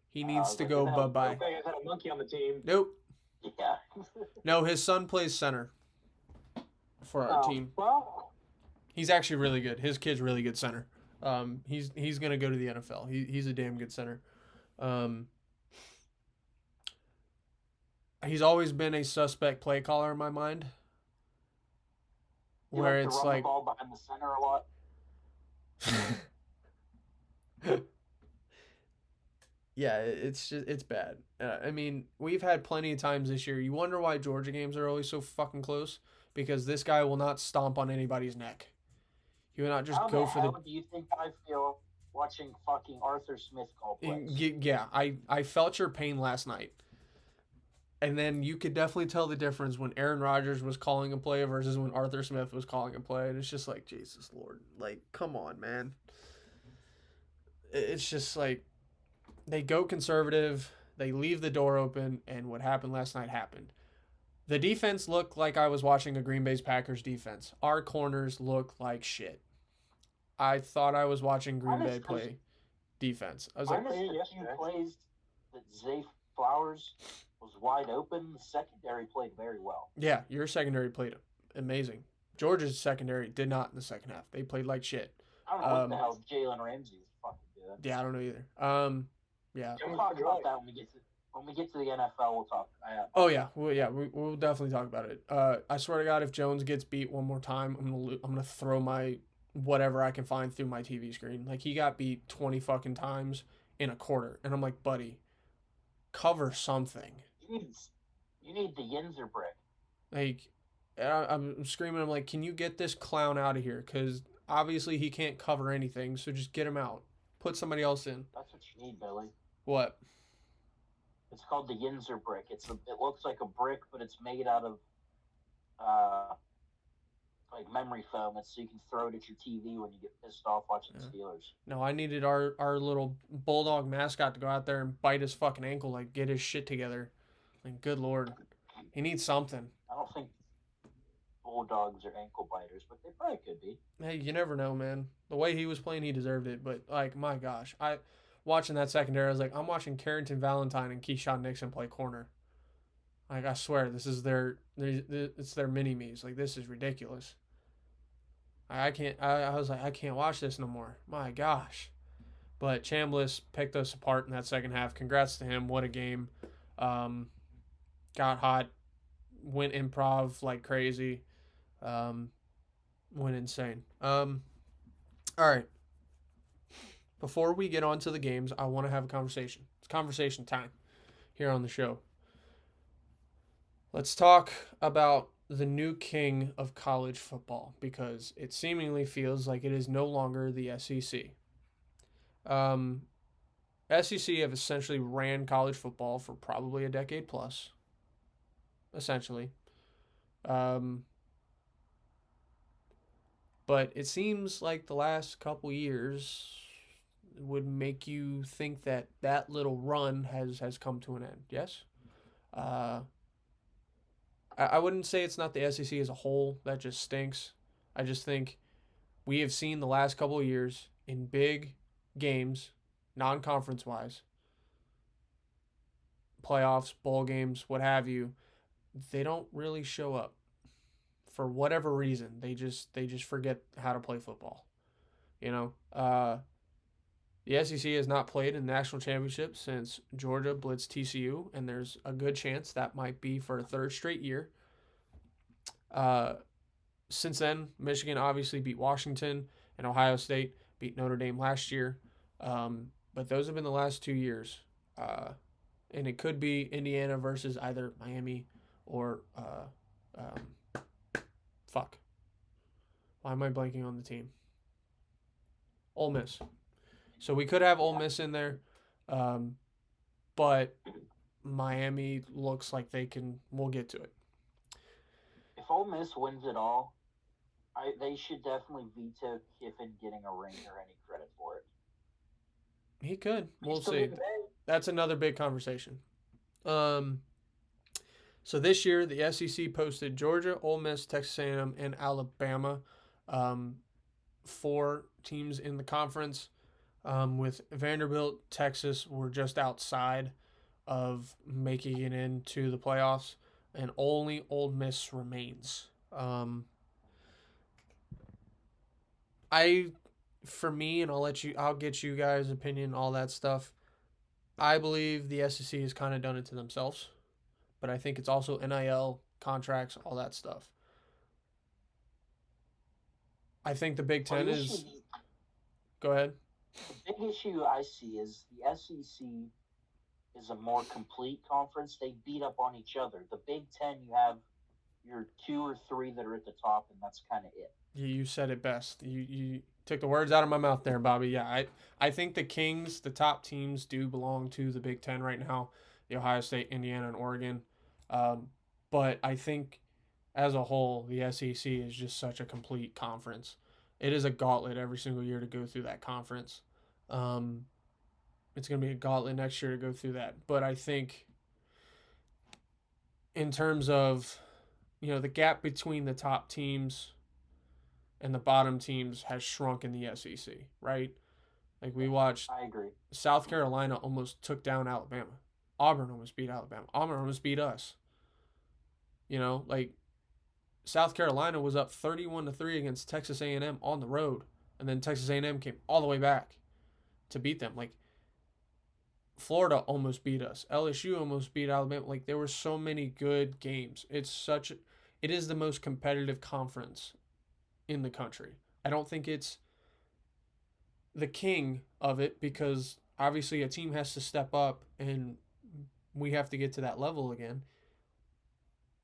He needs to like, go no, bye-bye. You guys had a monkey on the team. Nope. Yeah. No, his son plays center for our team. Well, He's actually really good. His kid's really good center. He's gonna go to the NFL. He's a damn good center. He's always been a suspect play caller in my mind. You Where like to it's run like, the ball behind the center a lot. yeah, it's bad. I mean, we've had plenty of times this year. You wonder why Georgia games are always so fucking close, because this guy will not stomp on anybody's neck. He will not just How go the for hell do you think I feel watching fucking Arthur Smith call plays? Yeah, I felt your pain last night. And then you could definitely tell the difference when Aaron Rodgers was calling a play versus when Arthur Smith was calling a play. And it's just like, Jesus Lord. Like, come on, man. It's just like, they go conservative, they leave the door open, and what happened last night happened. The defense looked like I was watching a Green Bay's Packers defense. Our corners look like shit. I thought I was watching Green Bay play defense. I was like, minus the few plays that Zay Flowers was wide open, the secondary played very well. yeah, your secondary played amazing. Georgia's secondary did not in the second half. They played like shit. I don't know what the hell Jalen Ramsey was fucking doing. Yeah, I don't know either. Yeah. We'll talk about that when we get to the NFL. We'll talk. Oh yeah, we'll definitely talk about it. I swear to God, if Jones gets beat one more time, I'm gonna throw my whatever I can find through my TV screen. Like, he got beat 20 fucking times in a quarter, and I'm like, buddy, cover something. You need the Yinzer brick. Like, I'm screaming. I'm like, can you get this clown out of here? Because obviously he can't cover anything. So just get him out. Put somebody else in. That's what you need, Billy. What? It's called the Yinzer brick. It looks like a brick, but it's made out of like memory foam. It's so you can throw it at your TV when you get pissed off watching the Steelers. No, I needed our little bulldog mascot to go out there and bite his fucking ankle, like, get his shit together. Like, good Lord. He needs something. I don't think bulldogs are ankle biters, but they probably could be. Hey, you never know, man. The way he was playing, he deserved it. But, like, my gosh. Watching that secondary, I was like, I'm watching Carrington Valentine and Keyshawn Nixon play corner. Like, I swear, it's their mini-me's. Like, this is ridiculous. I was like, I can't watch this no more. My gosh. But Chambliss picked us apart in that second half. Congrats to him. What a game. Got hot. Went improv like crazy. Went insane. All right. Before we get on to the games, I want to have a conversation. It's conversation time. here on the show. Let's talk about the new king of college football because it seemingly feels like it is no longer the SEC. Um, SEC have essentially ran college football for probably a decade plus, essentially. Um, but it seems like the last couple years would make you think that that little run has come to an end. Yes. Uh, I wouldn't say it's not the SEC as a whole that just stinks. I just think we have seen the last couple of years in big games, non-conference wise, playoffs, bowl games, what have you, they don't really show up for whatever reason. They just forget how to play football. You know, the SEC has not played in the national championship since Georgia blitzed TCU, and there's a good chance that might be for a third straight year. Uh, since then, Michigan obviously beat Washington, and Ohio State beat Notre Dame last year. But those have been the last 2 years. And it could be Indiana versus either Miami or fuck. Why am I blanking on the team? Ole Miss. So we could have Ole Miss in there, um, but Miami looks like they can. We'll get to it. If Ole Miss wins it all, they should definitely veto Kiffin getting a ring or any credit for it. He could. We'll Still see. getting paid. That's another big conversation. So this year the SEC posted Georgia, Ole Miss, Texas A&M, and Alabama, 4 teams in the conference. With Vanderbilt, Texas were just outside of making it into the playoffs, and only Ole Miss remains. For me, and I'll get you guys' opinion, all that stuff. I believe the SEC has kind of done it to themselves, but I think it's also NIL contracts, all that stuff. I think the Big Ten is. Go ahead. The big issue I see is the SEC is a more complete conference. They beat up on each other. The Big Ten, you have your 2 or 3 that are at the top, and that's kind of it. You said it best. You took the words out of my mouth there, Bobby. Yeah, I think the Kings, the top teams, do belong to the Big Ten right now. The Ohio State, Indiana, and Oregon. But I think as a whole, the SEC is just such a complete conference. It is a gauntlet every single year to go through that conference. It's going to be a gauntlet next year to go through that. But I think in terms of, the gap between the top teams and the bottom teams has shrunk in the SEC, right? Like we watched I agree. South Carolina almost took down Alabama. Auburn almost beat Alabama. Auburn almost beat us. Like South Carolina was up 31-3 against Texas A&M on the road, and then Texas A&M came all the way back to beat them. Like Florida almost beat us. LSU almost beat Alabama. Like there were so many good games. It is the most competitive conference in the country. I don't think it's the king of it because obviously a team has to step up and we have to get to that level again.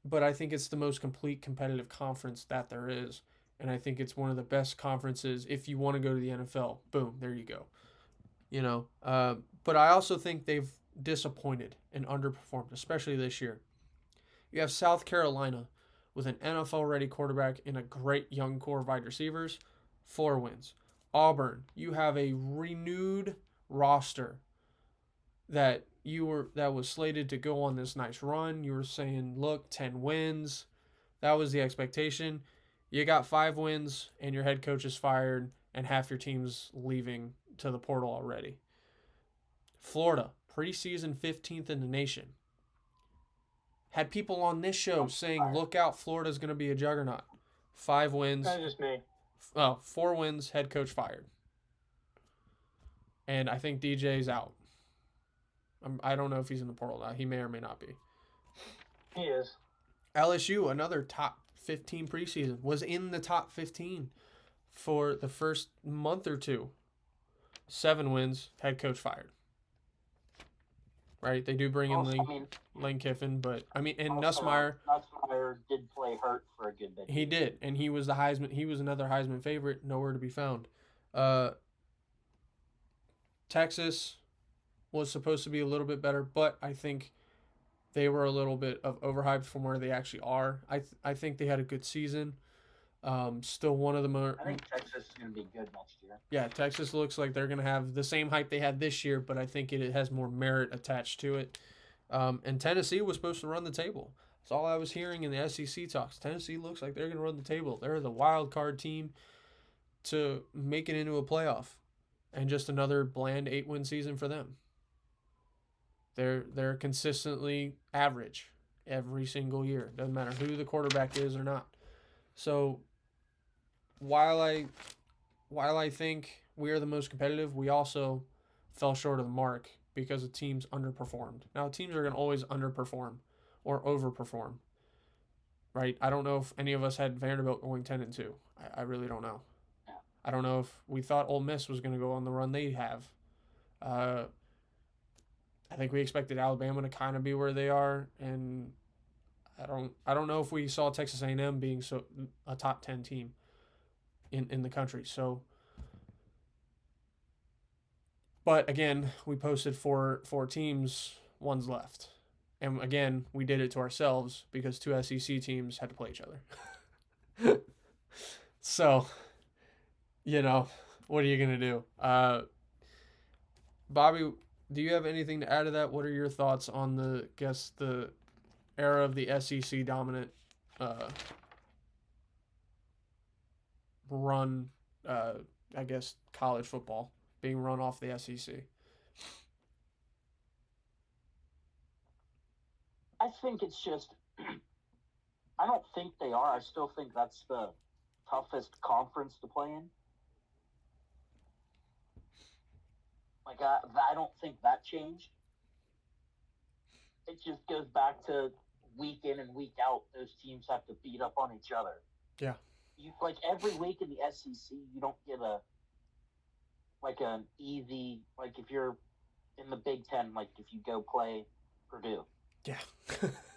But I think it's the most complete competitive conference that there is. And I think it's one of the best conferences if you want to go to the NFL. Boom, there you go. But I also think they've disappointed and underperformed, especially this year. You have South Carolina with an NFL-ready quarterback and a great young core of wide receivers, 4 wins. Auburn, you have a renewed roster that was slated to go on this nice run. You were saying, look, 10 wins. That was the expectation. You got 5 wins, and your head coach is fired, and half your team's leaving to the portal already. Florida, preseason 15th in the nation. Had people on this show saying, look out, Florida's going to be a juggernaut. 5 wins. That's just me. 4 wins, head coach fired. And I think DJ's out. I don't know if he's in the portal now. He may or may not be. He is. LSU, another top 15 preseason, was in the top 15 for the first month or two. 7 wins, head coach fired. right? They do bring in Also, I mean, Lane Kiffin, but I mean, and also Nussmeyer, Nussmeier did play hurt for a good bit of he the year. did, and he was the Heisman. He was another Heisman favorite, nowhere to be found. Uh, Texas was supposed to be a little bit better, but I think they were a little bit of overhyped from where they actually are. I think they had a good season. Still one of the more. I think Texas is going to be good next year. Yeah, Texas looks like they're going to have the same hype they had this year, but I think it has more merit attached to it. And Tennessee was supposed to run the table. That's all I was hearing in the SEC talks. Tennessee looks like they're going to run the table. They're the wild card team to make it into a playoff, and just another bland 8-win season for them. They're consistently average every single year. Doesn't matter who the quarterback is or not. So while I think we are the most competitive, we also fell short of the mark because the teams underperformed. Now teams are going to always underperform or overperform, right? I don't know if any of us had Vanderbilt going 10-2. I really don't know. I don't know if we thought Ole Miss was going to go on the run they have. Uh, I think we expected Alabama to kind of be where they are, and I don't know if we saw Texas A&M being so a top 10 team in the country. So, but again, we posted four teams, one's left, and again we did it to ourselves because two SEC teams had to play each other. So, what are you gonna do? Bobby, do you have anything to add to that? What are your thoughts on the era of the SEC dominant run, uh, I guess, college football being run off the SEC? I think it's just. I don't think they are. I still think that's the toughest conference to play in. Like I don't think that changed. It just goes back to week in and week out. Those teams have to beat up on each other. Yeah. You like every week in the SEC, you don't get an easy if you're in the Big Ten, like if you go play Purdue. Yeah.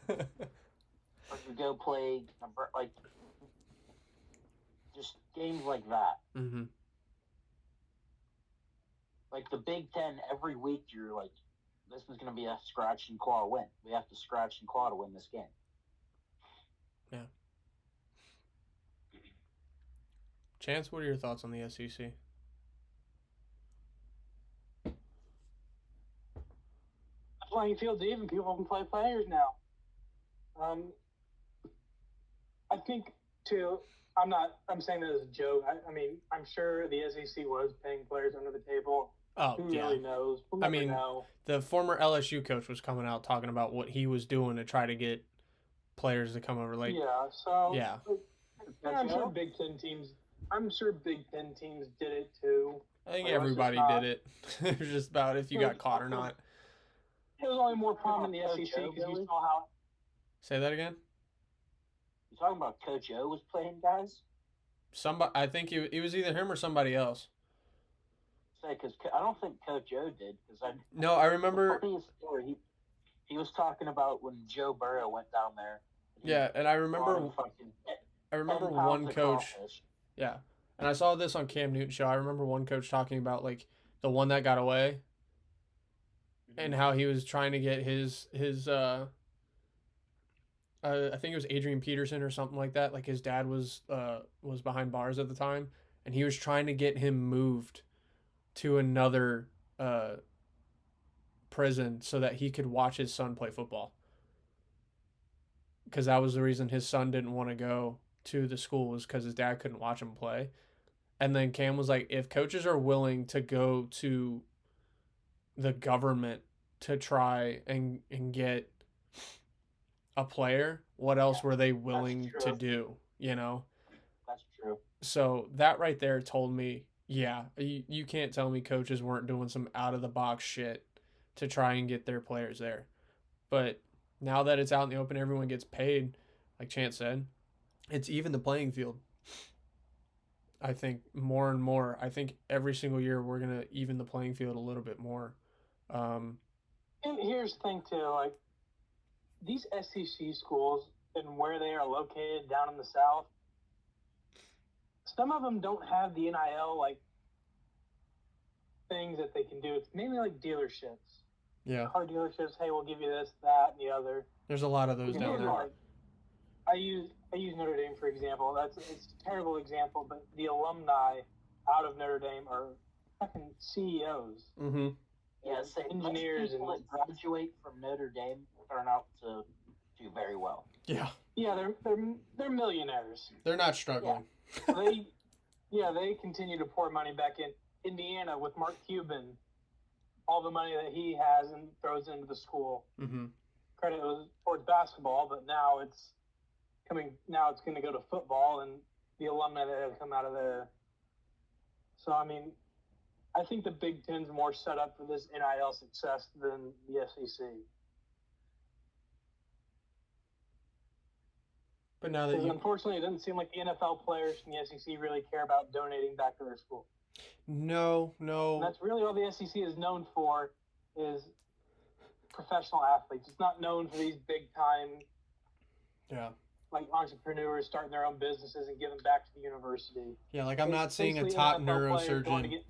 Or you go play just games like that. Mm-hmm. Like the Big Ten, every week you're like, this is going to be a scratch and claw win. We have to scratch and claw to win this game. Yeah. Chance, what are your thoughts on the SEC? Playing field's even. People can play players now. I think too. I'm saying that as a joke. I mean, I'm sure the SEC was paying players under the table. Oh, Who yeah. really knows? We'll I never mean, know. the former LSU coach was coming out talking about what he was doing to try to get players to come over. Like, Yeah. So yeah. I'm sure Big Ten teams. I'm sure Big Ten teams did it too. I think Like, everybody did it. It was just about if you got caught or not. It was only more prominent in the SEC because you saw how. Say that again. You talking about Coach O was playing guys? I think it was either him or somebody else. Say, because I don't think Coach O did. No, I remember. The funniest story, he was talking about when Joe Burrow went down there. Yeah, and I remember one coach. Yeah, and I saw this on Cam Newton show. I remember one coach talking about like the one that got away, and how he was trying to get his I think it was Adrian Peterson or something like that. Like his dad was behind bars at the time, and he was trying to get him moved to another prison so that he could watch his son play football. Because that was the reason his son didn't want to go to the school, was because his dad couldn't watch him play. And then Cam was like, if coaches are willing to go to the government to try and get a player, what else were they willing to do? That's true. So that right there told me, yeah, you can't tell me coaches weren't doing some out of the box shit to try and get their players there. But now that it's out in the open, everyone gets paid, like Chance said, it's even the playing field. I think more and more. I think every single year we're gonna even the playing field a little bit more. And here's the thing too, like these SEC schools and where they are located down in the South, some of them don't have the NIL like things that they can do. It's mainly like dealerships. Yeah. Car dealerships, hey, we'll give you this, that, and the other. There's a lot of those down there. Like, I use Notre Dame for example. It's a terrible example, but the alumni out of Notre Dame are fucking CEOs. Mm-hmm. Yeah, engineers people that graduate from Notre Dame turn out to do very well. Yeah. Yeah, they're millionaires. They're not struggling. Yeah. they continue to pour money back in. Indiana with Mark Cuban, all the money that he has and throws into the school. Mm-hmm. Credit was towards basketball, but now it's going to go to football and the alumni that have come out of there. So I mean, I think the Big Ten's more set up for this NIL success than the SEC. But now that unfortunately, it doesn't seem like the NFL players from the SEC really care about donating back to their school. No. And that's really all the SEC is known for is professional athletes. It's not known for these big time, like entrepreneurs starting their own businesses and giving back to the university. Yeah, like I'm not seeing a top neurosurgeon.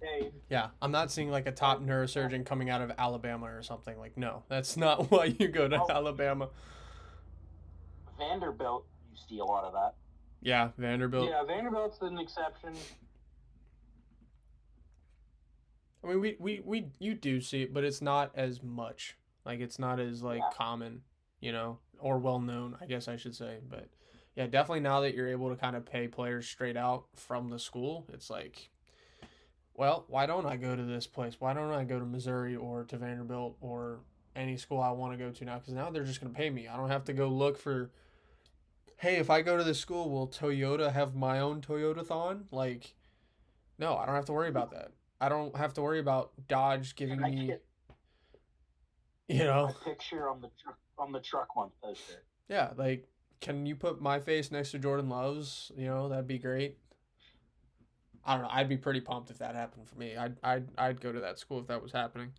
Yeah, I'm not seeing like a top neurosurgeon coming out of Alabama or something. Like, no, that's not why you go to Alabama. Vanderbilt, you see a lot of that. Yeah, Vanderbilt. Yeah, Vanderbilt's an exception. I mean, you do see it, but it's not as much. Like, it's not as common, or well known, I guess I should say. But yeah, definitely now that you're able to kind of pay players straight out from the school, it's like, well, why don't I go to this place? Why don't I go to Missouri or to Vanderbilt or any school I want to go to now? Because now they're just going to pay me. I don't have to go look for, hey, if I go to this school, will Toyota have my own Toyota-thon? Like, no, I don't have to worry about that. I don't have to worry about Dodge giving me, a picture on the truck month poster. Yeah, like, can you put my face next to Jordan Love's? That'd be great. I don't know. I'd be pretty pumped if that happened for me. I'd go to that school if that was happening.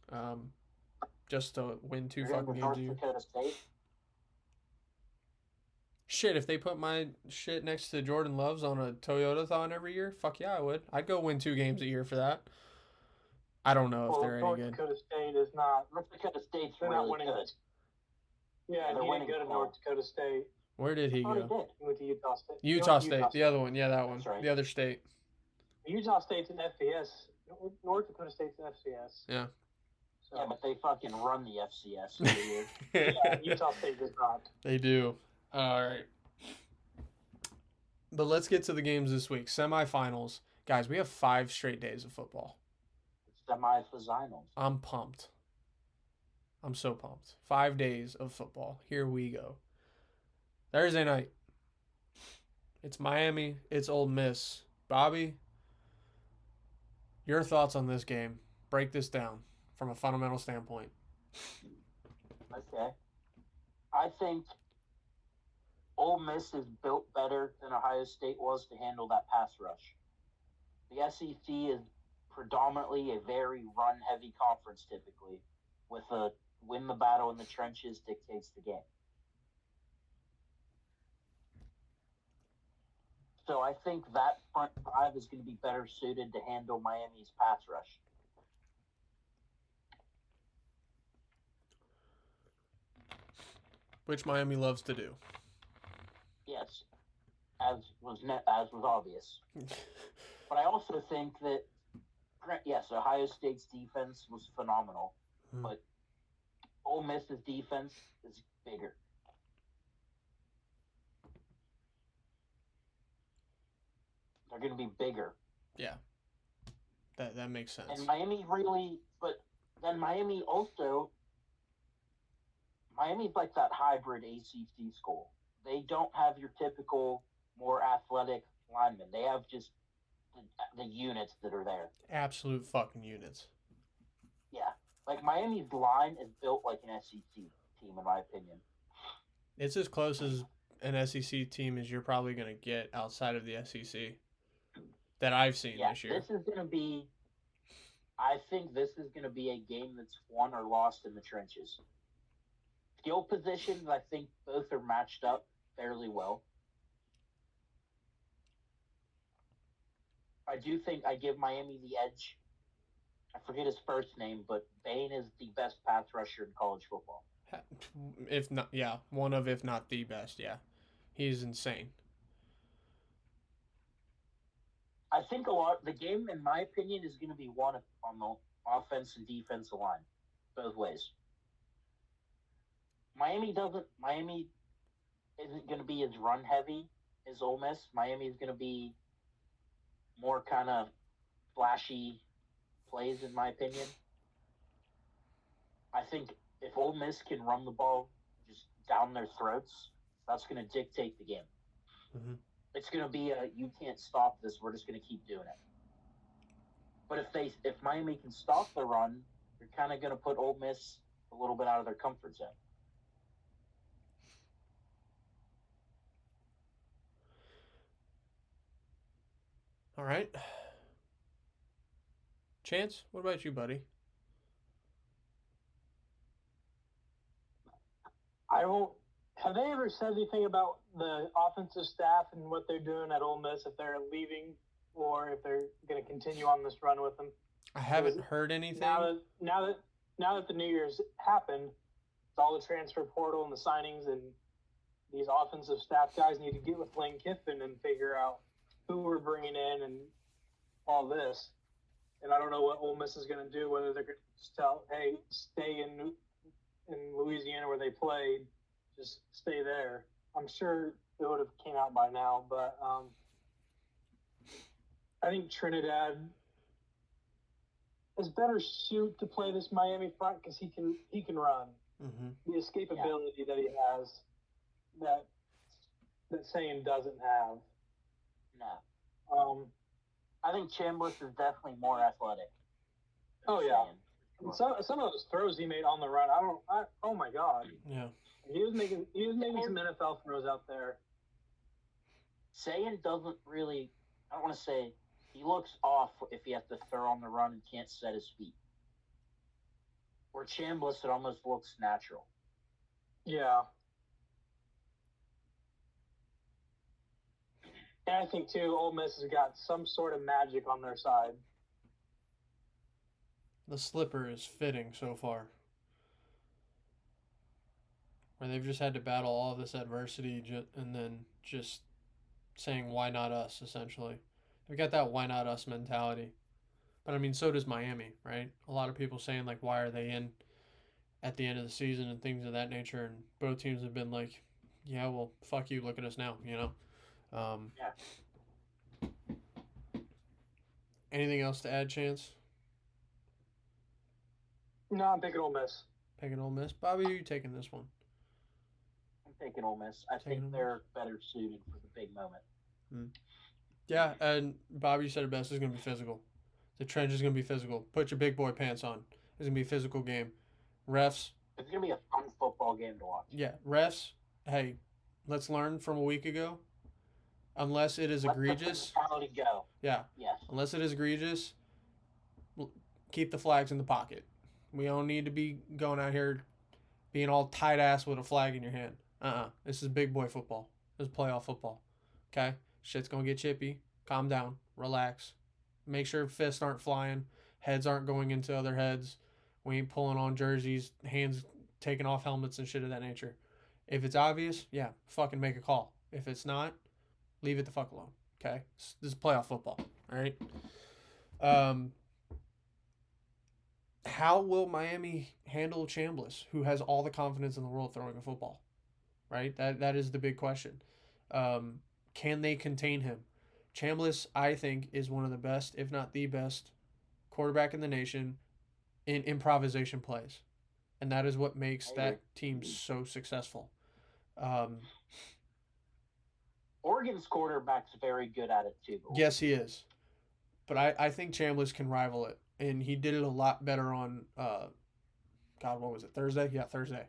Just to win 2 fucking games a year. North Dakota State. Shit, if they put my shit next to Jordan Love's on a Toyota-thon every year, fuck yeah, I would. I'd go win 2 games a year for that. I don't know if they're any good. North Dakota State is not. North Dakota State's they're really not winning good. Yeah, he didn't go to North Dakota State. Where did he go? He went to Utah State. Utah State, the other one. Yeah, that one. Right. The other state. Utah State's an FBS. North Dakota State's an FCS. Yeah. So. Yeah, but they fucking run the FCS every year. Yeah, Utah State does not. They do. All right. But let's get to the games this week. Semifinals. Guys, we have 5 straight days of football. Semifinals. I'm pumped. I'm so pumped. 5 days of football. Here we go. Thursday night. It's Miami. It's Ole Miss. Bobby, your thoughts on this game? Break this down from a fundamental standpoint. Okay. I think Ole Miss is built better than Ohio State was to handle that pass rush. The SEC is predominantly a very run-heavy conference typically, with a win the battle in the trenches dictates the game. So I think that front 5 is going to be better suited to handle Miami's pass rush. Which Miami loves to do. Yes, as was obvious. But I also think that, yes, Ohio State's defense was phenomenal, but Ole Miss's defense is bigger. They're going to be bigger. Yeah, that makes sense. And Miami's like that hybrid ACC school. They don't have your typical more athletic linemen. They have just the units that are there. Absolute fucking units. Yeah. Like, Miami's line is built like an SEC team, in my opinion. It's as close as an SEC team as you're probably going to get outside of the SEC that I've seen this year. This is going to be I think this is going to be a game that's won or lost in the trenches. Skill positions, I think both are matched up fairly well. I do think I give Miami the edge. I forget his first name, but Bain is the best pass rusher in college football. If not, yeah, one of if not the best. Yeah, he's insane. I think the game, in my opinion, is going to be won on the offense and defensive line, both ways. Miami isn't going to be as run heavy as Ole Miss. Miami is going to be more kind of flashy plays, in my opinion. I think if Ole Miss can run the ball just down their throats, that's going to dictate the game. Mm-hmm. It's going to be you can't stop this. We're just going to keep doing it. But if Miami can stop the run, you're kind of going to put Ole Miss a little bit out of their comfort zone. All right, Chance. What about you, buddy? I don't. Have they ever said anything about the offensive staff and what they're doing at Ole Miss? If they're leaving or if they're going to continue on this run with them? I haven't heard anything. Now that the New Year's happened, it's all the transfer portal and the signings, and these offensive staff guys need to get with Lane Kiffin and figure out who we're bringing in and all this. And I don't know what Ole Miss is going to do. Whether they're going to tell, "Hey, stay in Louisiana where they played, just stay there." I'm sure it would have came out by now, but I think Trinidad is better suited to play this Miami front because he can run. Mm-hmm. The escapability that he has that Sane doesn't have. No. I think Chambliss is definitely more athletic. Oh yeah. Some of those throws he made on the run, oh my god. Yeah. He was making some NFL throws out there. Sayin doesn't really. I don't want to say he looks off if he has to throw on the run and can't set his feet. Where Chambliss, it almost looks natural. Yeah. And I think too, Ole Miss has got some sort of magic on their side. The slipper is fitting so far. Where they've just had to battle all of this adversity and then just saying, why not us, essentially. They've got that why not us mentality. But I mean, so does Miami, right? A lot of people saying, like, why are they in at the end of the season and things of that nature. And both teams have been like, yeah, well, fuck you, look at us now, you know? Yeah. Anything else to add, Chance? No, I'm picking Ole Miss. Picking Ole Miss. Bobby, are you taking this one? I'm taking Ole Miss. I think they're better suited for the big moment. Yeah, and Bobby said it best. It's going to be physical. The trench is going to be physical. Put your big boy pants on. It's going to be a physical game. Refs. It's going to be a fun football game to watch. Yeah, refs. Hey, let's learn from a week ago. Unless it is egregious. Let the go. Yeah. Yes. Unless it is egregious, keep the flags in the pocket. We don't need to be going out here being all tight ass with a flag in your hand. This is big boy football. This is playoff football. Okay? Shit's going to get chippy. Calm down. Relax. Make sure fists aren't flying. Heads aren't going into other heads. We ain't pulling on jerseys. Hands taking off helmets and shit of that nature. If it's obvious, yeah, fucking make a call. If it's not, leave it the fuck alone. Okay? This is playoff football. All right? How will Miami handle Chambliss, who has all the confidence in the world throwing a football? Right? That is the big question. Can they contain him? Chambliss, I think, is one of the best, if not the best, quarterback in the nation in improvisation plays. And that is what makes that team so successful. Oregon's quarterback's very good at it, too. Yes, he is. But I think Chambliss can rival it. And he did it a lot better on, God, what was it, Thursday? Yeah, Thursday.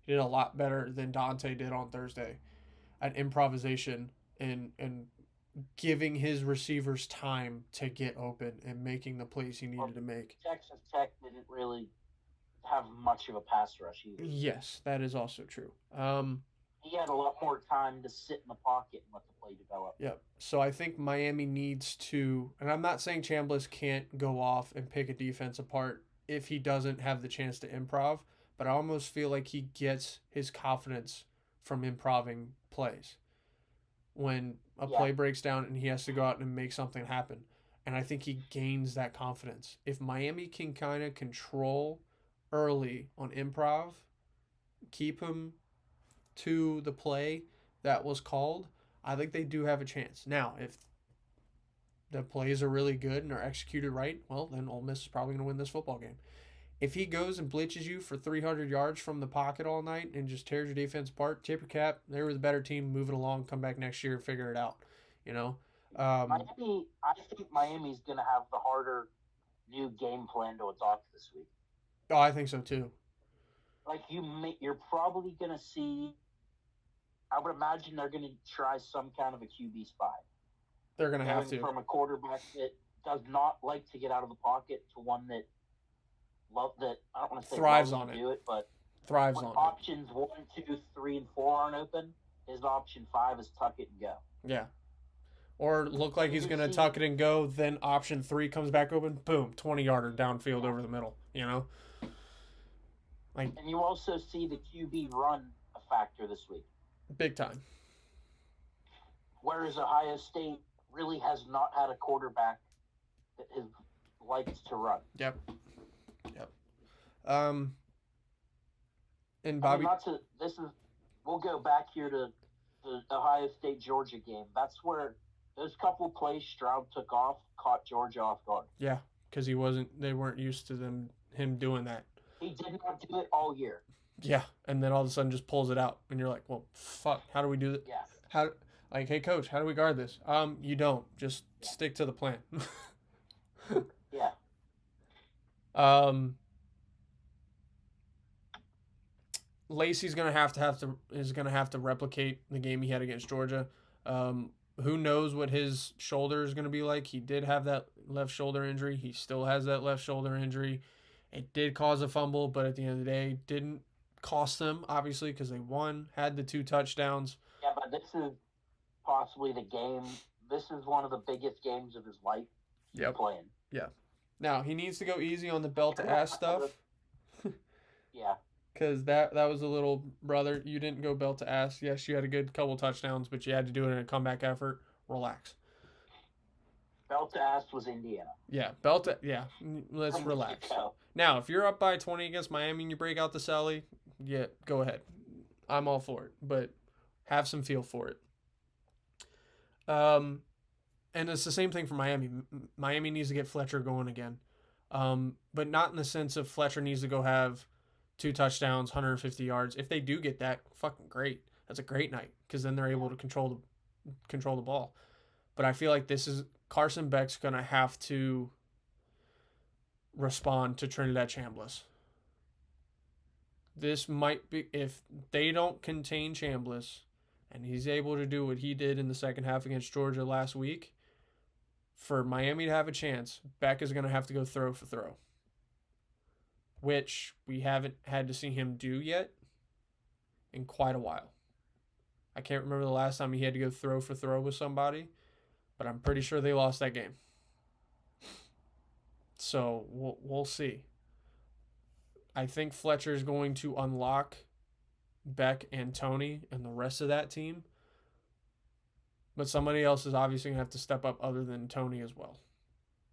He did a lot better than Dante did on Thursday at improvisation and giving his receivers time to get open and making the plays he Well, needed to make. Texas Tech didn't really have much of a pass rush either. Yes, that is also true. He had a lot more time to sit in the pocket and let the play develop. Yep. So I think Miami needs to, and I'm not saying Chambliss can't go off and pick a defense apart if he doesn't have the chance to improv, but I almost feel like he gets his confidence from improving plays when a Yeah, play breaks down and he has to go out and make something happen. And I think he gains that confidence. If Miami can kind of control early on improv, keep him to the play that was called, I think they do have a chance. Now, if the plays are really good and are executed right, well, then Ole Miss is probably going to win this football game. If he goes and blitzes you for 300 yards from the pocket all night and just tears your defense apart, tip your cap. They were the better team. Move it along. Come back next year and figure it out. You know. Miami. I think Miami's going to have the harder new game plan to adopt this week. Oh, I think so too. Like you're probably going to see. I would imagine they're going to try some kind of a QB spy. They're going to have Going to. from a quarterback that does not like to get out of the pocket to one that I don't want to say Thrives loves on to it. do it, but Thrives when on options 1, 2, 3, and 4 aren't open, his option 5 is tuck it and go. it. Yeah. Or look like You he's could going to see, tuck it and go. Then option 3 comes back open. Boom. 20-yarder downfield yeah. over the middle. You know. Like. And you also see the QB run a factor this week. Big time. Whereas Ohio State really has not had a quarterback that has likes to run. Yep. Yep. And I Bobby. mean, we'll go back here to the Ohio State Georgia game. That's where those couple plays Stroud took off caught Georgia off guard. Yeah, because they weren't used to him doing that. He did not do it all year. Yeah, and then all of a sudden just pulls it out, and you're like, well, fuck, how do we do that? Yeah. How, like, hey coach, how do we guard this? You don't. Just stick to the plan. Yeah. Lacey's is gonna have to replicate the game he had against Georgia. Who knows what his shoulder is gonna be like? He did have that left shoulder injury. He still has that left shoulder injury. It did cause a fumble, but at the end of the day, didn't cost them obviously because they won, had the 2 touchdowns. Yeah, but this is possibly the game. This is one of the biggest games of his life. Yep. Playing. Yeah. Now he needs to go easy on the belt to ass stuff. Yeah. Because that was a little brother. You didn't go belt to ass. Yes, you had a good couple touchdowns, but you had to do it in a comeback effort. Relax. Belt to ass was Indiana. Yeah, belt to, yeah. Let's relax. Now, if you're up by 20 against Miami and you break out the Sally, yeah, go ahead. I'm all for it, but have some feel for it. And it's the same thing for Miami. Miami needs to get Fletcher going again, but not in the sense of Fletcher needs to go have 2 touchdowns, 150 yards. If they do get that, fucking great. That's a great night because then they're able to control the ball. But I feel like Carson Beck's gonna have to respond to Trinidad Chambliss. This might be if they don't contain Chambliss and he's able to do what he did in the second half against Georgia last week. For Miami to have a chance, Beck is gonna have to go throw for throw, which we haven't had to see him do yet in quite a while. I can't remember the last time he had to go throw for throw with somebody, but I'm pretty sure they lost that game. So we'll see. I think Fletcher is going to unlock Beck and Tony and the rest of that team. But somebody else is obviously going to have to step up other than Tony as well.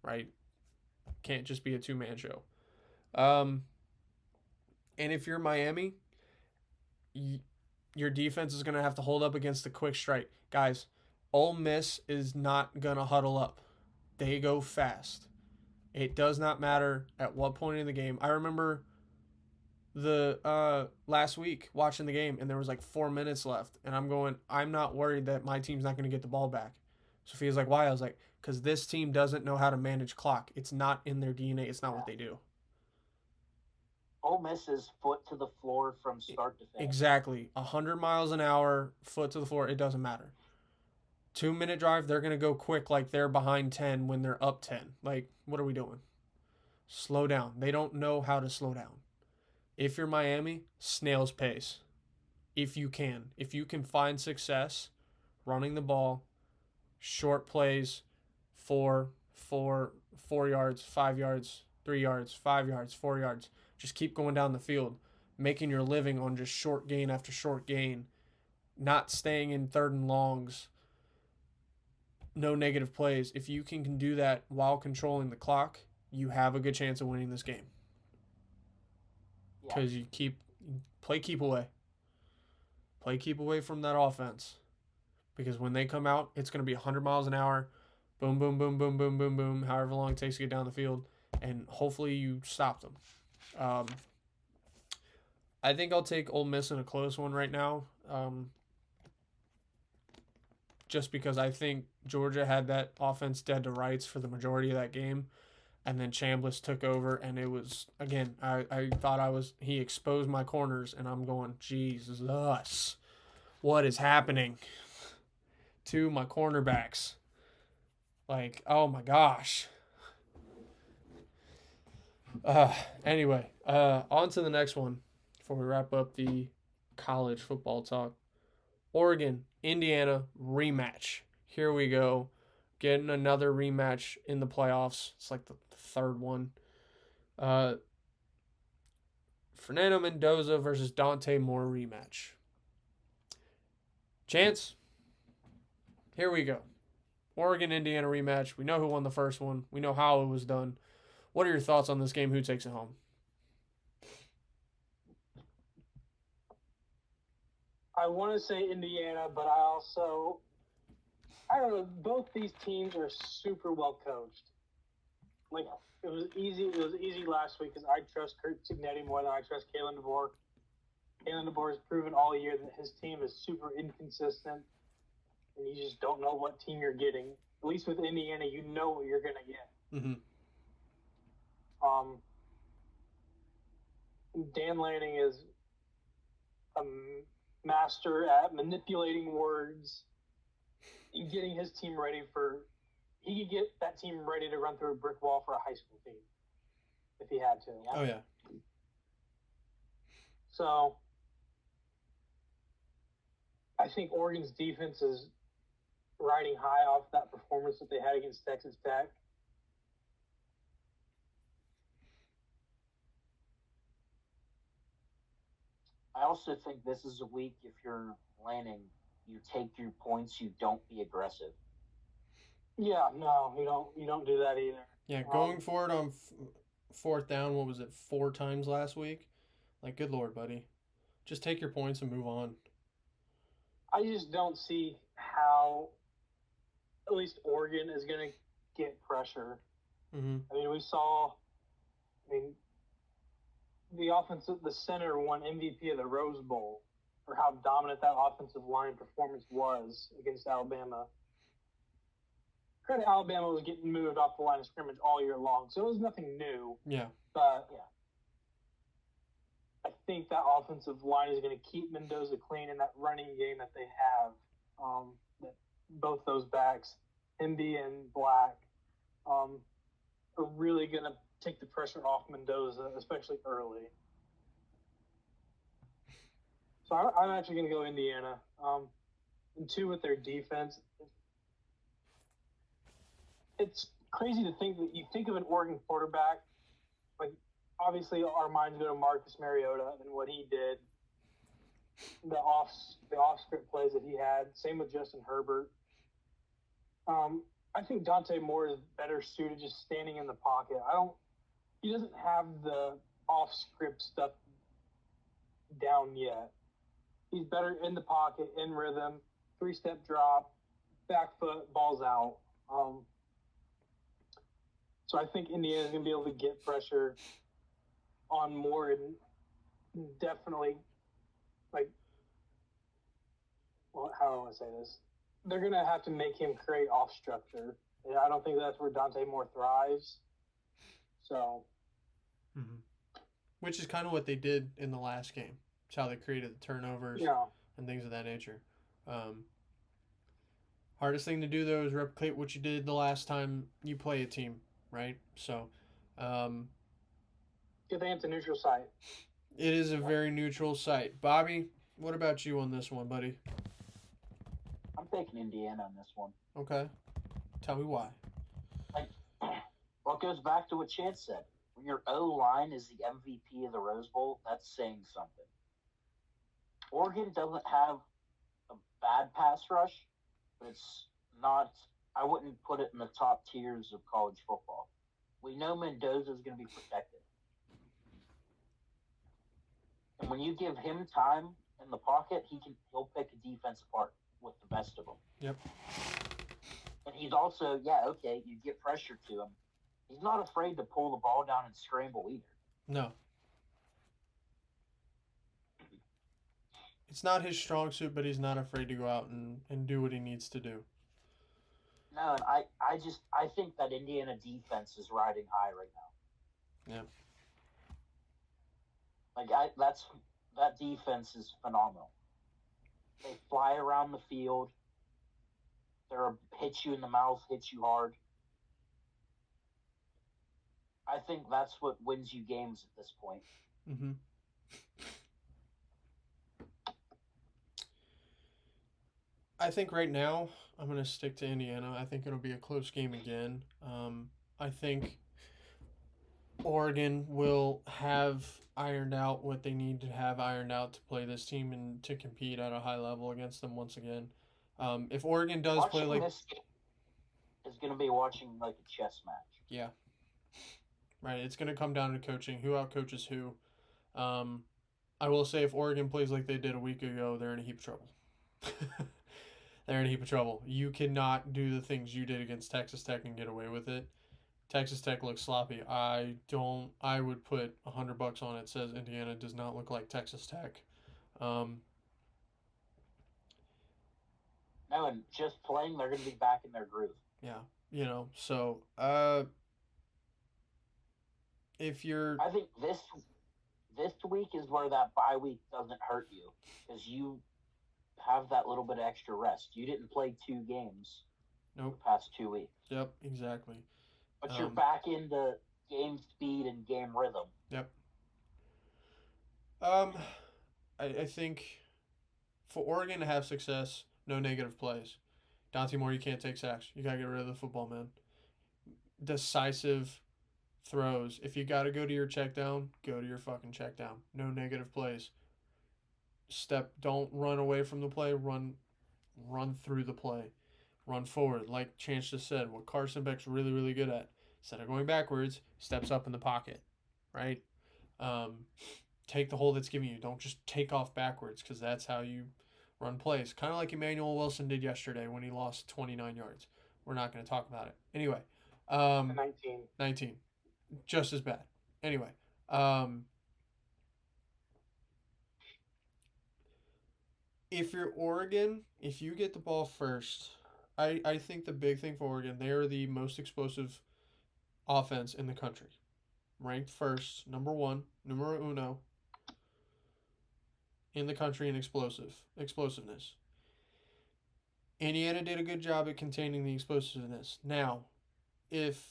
Right? Can't just be a 2-man show. And if you're Miami, your defense is going to have to hold up against the quick strike. Guys, Ole Miss is not going to huddle up. They go fast. It does not matter at what point in the game. I remember the last week watching the game, and there was like 4 minutes left, and I'm not worried that my team's not going to get the ball back. Sophia's like, why? I was like, because this team doesn't know how to manage clock. It's not in their DNA. It's not what they do. Ole Miss is foot to the floor from start to finish. Exactly. 100 miles an hour, foot to the floor. It doesn't matter. 2-minute drive, they're going to go quick like they're behind 10 when they're up 10. Like, what are we doing? Slow down. They don't know how to slow down. If you're Miami, snail's pace. If you can. If you can find success running the ball, short plays, 4 yards, 5 yards, 3 yards, 5 yards, 4 yards. Just keep going down the field, making your living on just short gain after short gain, not staying in third and longs, no negative plays. If you can do that while controlling the clock, you have a good chance of winning this game. Yeah. Because you keep away. Keep away from that offense. Because when they come out, it's going to be 100 miles an hour. Boom, boom, boom, boom, boom, boom, boom. However long it takes to get down the field. And hopefully you stop them. I think I'll take Ole Miss in a close one right now. Just because I think Georgia had that offense dead to rights for the majority of that game. And then Chambliss took over, and it was, again, I thought he exposed my corners, and I'm going, Jesus, what is happening to my cornerbacks? Like, oh my gosh. Anyway, on to the next one before we wrap up the college football talk. Oregon, Indiana rematch. Here we go. Getting another rematch in the playoffs. It's like the third one. Fernando Mendoza versus Dante Moore rematch. Chance, here we go. Oregon, Indiana rematch. We know who won the first one. We know how it was done. What are your thoughts on this game? Who takes it home? I want to say Indiana, but I don't know. Both these teams are super well coached. Like, it was easy last week because I trust Kurt Cignetti more than I trust Kalen DeBoer. Kalen DeBoer has proven all year that his team is super inconsistent, and you just don't know what team you're getting. At least with Indiana, you know what you're going to get. Mm-hmm. Dan Lanning is a master at manipulating words and getting his team ready for. He could get that team ready to run through a brick wall for a high school team if he had to. Oh, yeah. So I think Oregon's defense is riding high off that performance that they had against Texas Tech. I also think this is a week, if you're Lanning, you take your points, you don't be aggressive. Yeah, no, you don't do that either. Yeah, going for it on fourth down, what was it, 4 times last week? Like, good Lord, buddy. Just take your points and move on. I just don't see how at least Oregon is going to get pressure. Mm-hmm. I mean, the center won MVP of the Rose Bowl for how dominant that offensive line performance was against Alabama. Credit, Alabama was getting moved off the line of scrimmage all year long, so it was nothing new. Yeah. But I think that offensive line is going to keep Mendoza clean in that running game that they have. That both those backs, Hemby and Black, are really going to take the pressure off Mendoza, especially early. So I'm actually going to go Indiana. And two, with their defense, it's crazy to think that you think of an Oregon quarterback, like obviously our minds go to Marcus Mariota and what he did, the off script plays that he had. Same with Justin Herbert. I think Dante Moore is better suited just standing in the pocket. He doesn't have the off script stuff down yet. He's better in the pocket, in rhythm, 3-step drop, back foot, balls out. So I think Indiana's going to be able to get pressure on Moore and definitely, how do I say this? They're going to have to make him create off structure. And I don't think that's where Dante Moore thrives. So. Mm-hmm. Which is kind of what they did in the last game. It's how they created the turnovers and things of that nature. All Hardest thing to do though is replicate what you did the last time you play a team, right? So, um, I think it's a neutral site. it is a very neutral site. Bobby, what about you on this one, buddy? I'm taking Indiana on this one. Okay, tell me why. Like, well, it goes back to what Chance said. When your O line is the MVP of the Rose Bowl, that's saying something. Oregon doesn't have a bad pass rush, but it's not. I wouldn't put it in the top tiers of college football. We know Mendoza is going to be protected, and when you give him time in the pocket, he'll pick a defense apart with the best of them. Yep. And he's also, okay, you get pressure to him. He's not afraid to pull the ball down and scramble either. No. It's not his strong suit, but he's not afraid to go out and do what he needs to do. No, and I think that Indiana defense is riding high right now. Yeah. That defense is phenomenal. They fly around the field. They're hit you in the mouth, hit you hard. I think that's what wins you games at this point. Mm-hmm. I think right now I'm going to stick to Indiana. I think it'll be a close game again. I think Oregon will have ironed out what they need to have ironed out to play this team and to compete at a high level against them once again. If Oregon does play like this game is going to be watching like a chess match. Yeah, right. It's going to come down to coaching. Who outcoaches who? I will say if Oregon plays like they did a week ago, they're in a heap of trouble. They're in a heap of trouble. You cannot do the things you did against Texas Tech and get away with it. Texas Tech looks sloppy. I would put $100 on it. Says Indiana does not look like Texas Tech. No, and just playing, they're going to be back in their groove. Yeah, so if you're, I think this week is where that bye week doesn't hurt you because you have that little bit of extra rest. You didn't play 2 games. Nope. The past 2 weeks. Yep, exactly. But you're back into game speed and game rhythm. Yep. I think for Oregon to have success, no negative plays. Dante Moore, you can't take sacks. You gotta get rid of the football, man. Decisive throws. If you gotta go to your check down, go to your fucking check down. No negative plays. Don't run away from the play. Run through the play. Run forward, like Chance just said. What Carson Beck's really, really good at. Instead of going backwards, steps up in the pocket, right? Take the hole that's given you. Don't just take off backwards because that's how you run plays. Kind of like Emmanuel Wilson did yesterday when he lost 29 yards. We're not going to talk about it. Anyway. 19. Just as bad. Anyway. If you're Oregon, if you get the ball first, I think the big thing for Oregon, they are the most explosive offense in the country. Ranked first, number 1, numero uno in the country in explosiveness. Indiana did a good job at containing the explosiveness. Now, if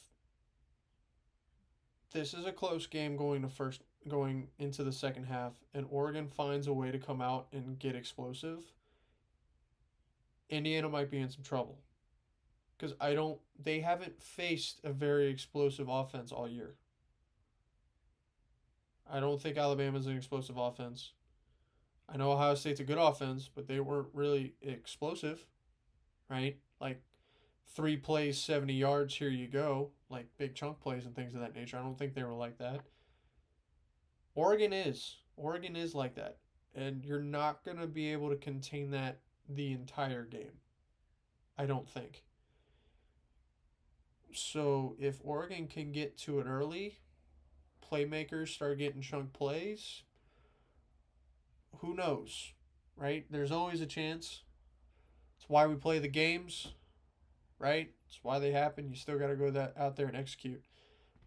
this is a close game going into the second half and Oregon finds a way to come out and get explosive, Indiana might be in some trouble. Because they haven't faced a very explosive offense all year. I don't think Alabama's an explosive offense. I know Ohio State's a good offense, but they weren't really explosive, right? Like 3 plays, 70 yards, here you go, like big chunk plays and things of that nature. I don't think they were like that. Oregon is like that, and you're not going to be able to contain that the entire game, I don't think. So if Oregon can get to it early, playmakers start getting chunk plays, who knows, right? There's always a chance. It's why we play the games, right? It's why they happen. You still got to go out there and execute.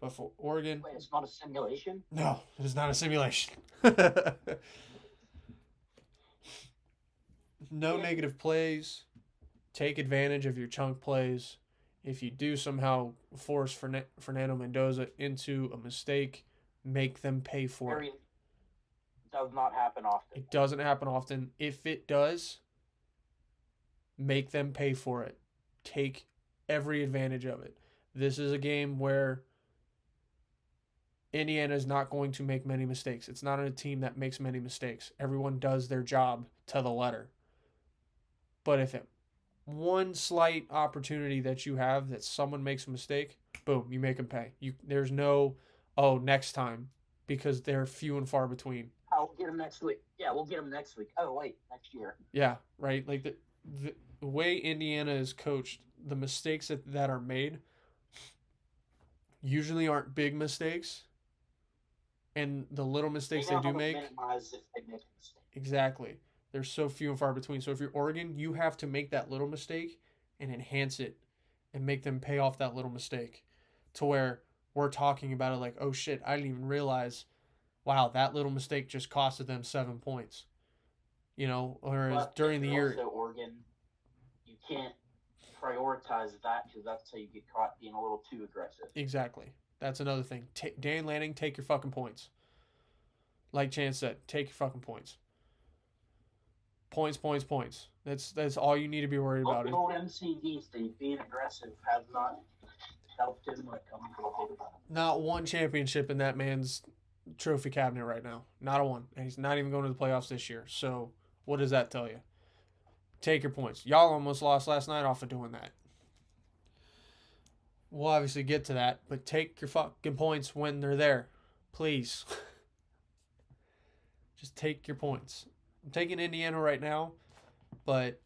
But for Oregon... Wait, it's not a simulation? No, it is not a simulation. No negative plays. take advantage of your chunk plays. If you do somehow force Fernando Mendoza into a mistake, make them pay for it. Very does not happen often. It doesn't happen often. If it does, make them pay for it. Take every advantage of it. This is a game where Indiana is not going to make many mistakes. It's not a team that makes many mistakes. Everyone does their job to the letter. But if it one slight opportunity that you have that someone makes a mistake, boom, you make them pay. There's no next time because they're few and far between. I'll get them next week. Yeah, we'll get them next week. Oh wait, next year. Yeah, right. Like the way Indiana is coached, the mistakes that are made usually aren't big mistakes, and the little mistakes they do make, minimize if they make a mistake. exactly, they're so few and far between. So if you're Oregon, you have to make that little mistake and enhance it and make them pay off that little mistake to where we're talking about it like, oh shit, I didn't even realize, wow, that little mistake just costed them 7 points. Whereas during the year, also Oregon, you can't prioritize that because that's how you get caught being a little too aggressive. Exactly. That's another thing. Dan Lanning, take your fucking points. Like Chance said, take your fucking points. Points, points, points. That's all you need to be worried about. Old MCD State being aggressive has not helped him when it comes to a big battle. Not one championship in that man's trophy cabinet right now. Not a one. And he's not even going to the playoffs this year. So what does that tell you? Take your points. Y'all almost lost last night off of doing that. We'll obviously get to that, but take your fucking points when they're there. Please. Just take your points. I'm taking Indiana right now, but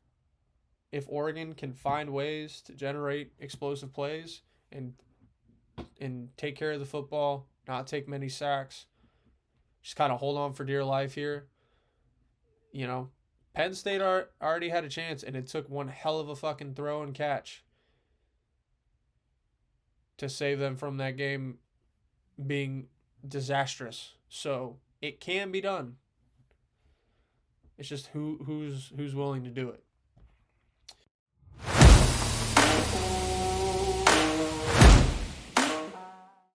if Oregon can find ways to generate explosive plays and take care of the football, not take many sacks, just kind of hold on for dear life here. Penn State already had a chance, and it took one hell of a fucking throw and catch to save them from that game being disastrous. So it can be done. It's just who's willing to do it.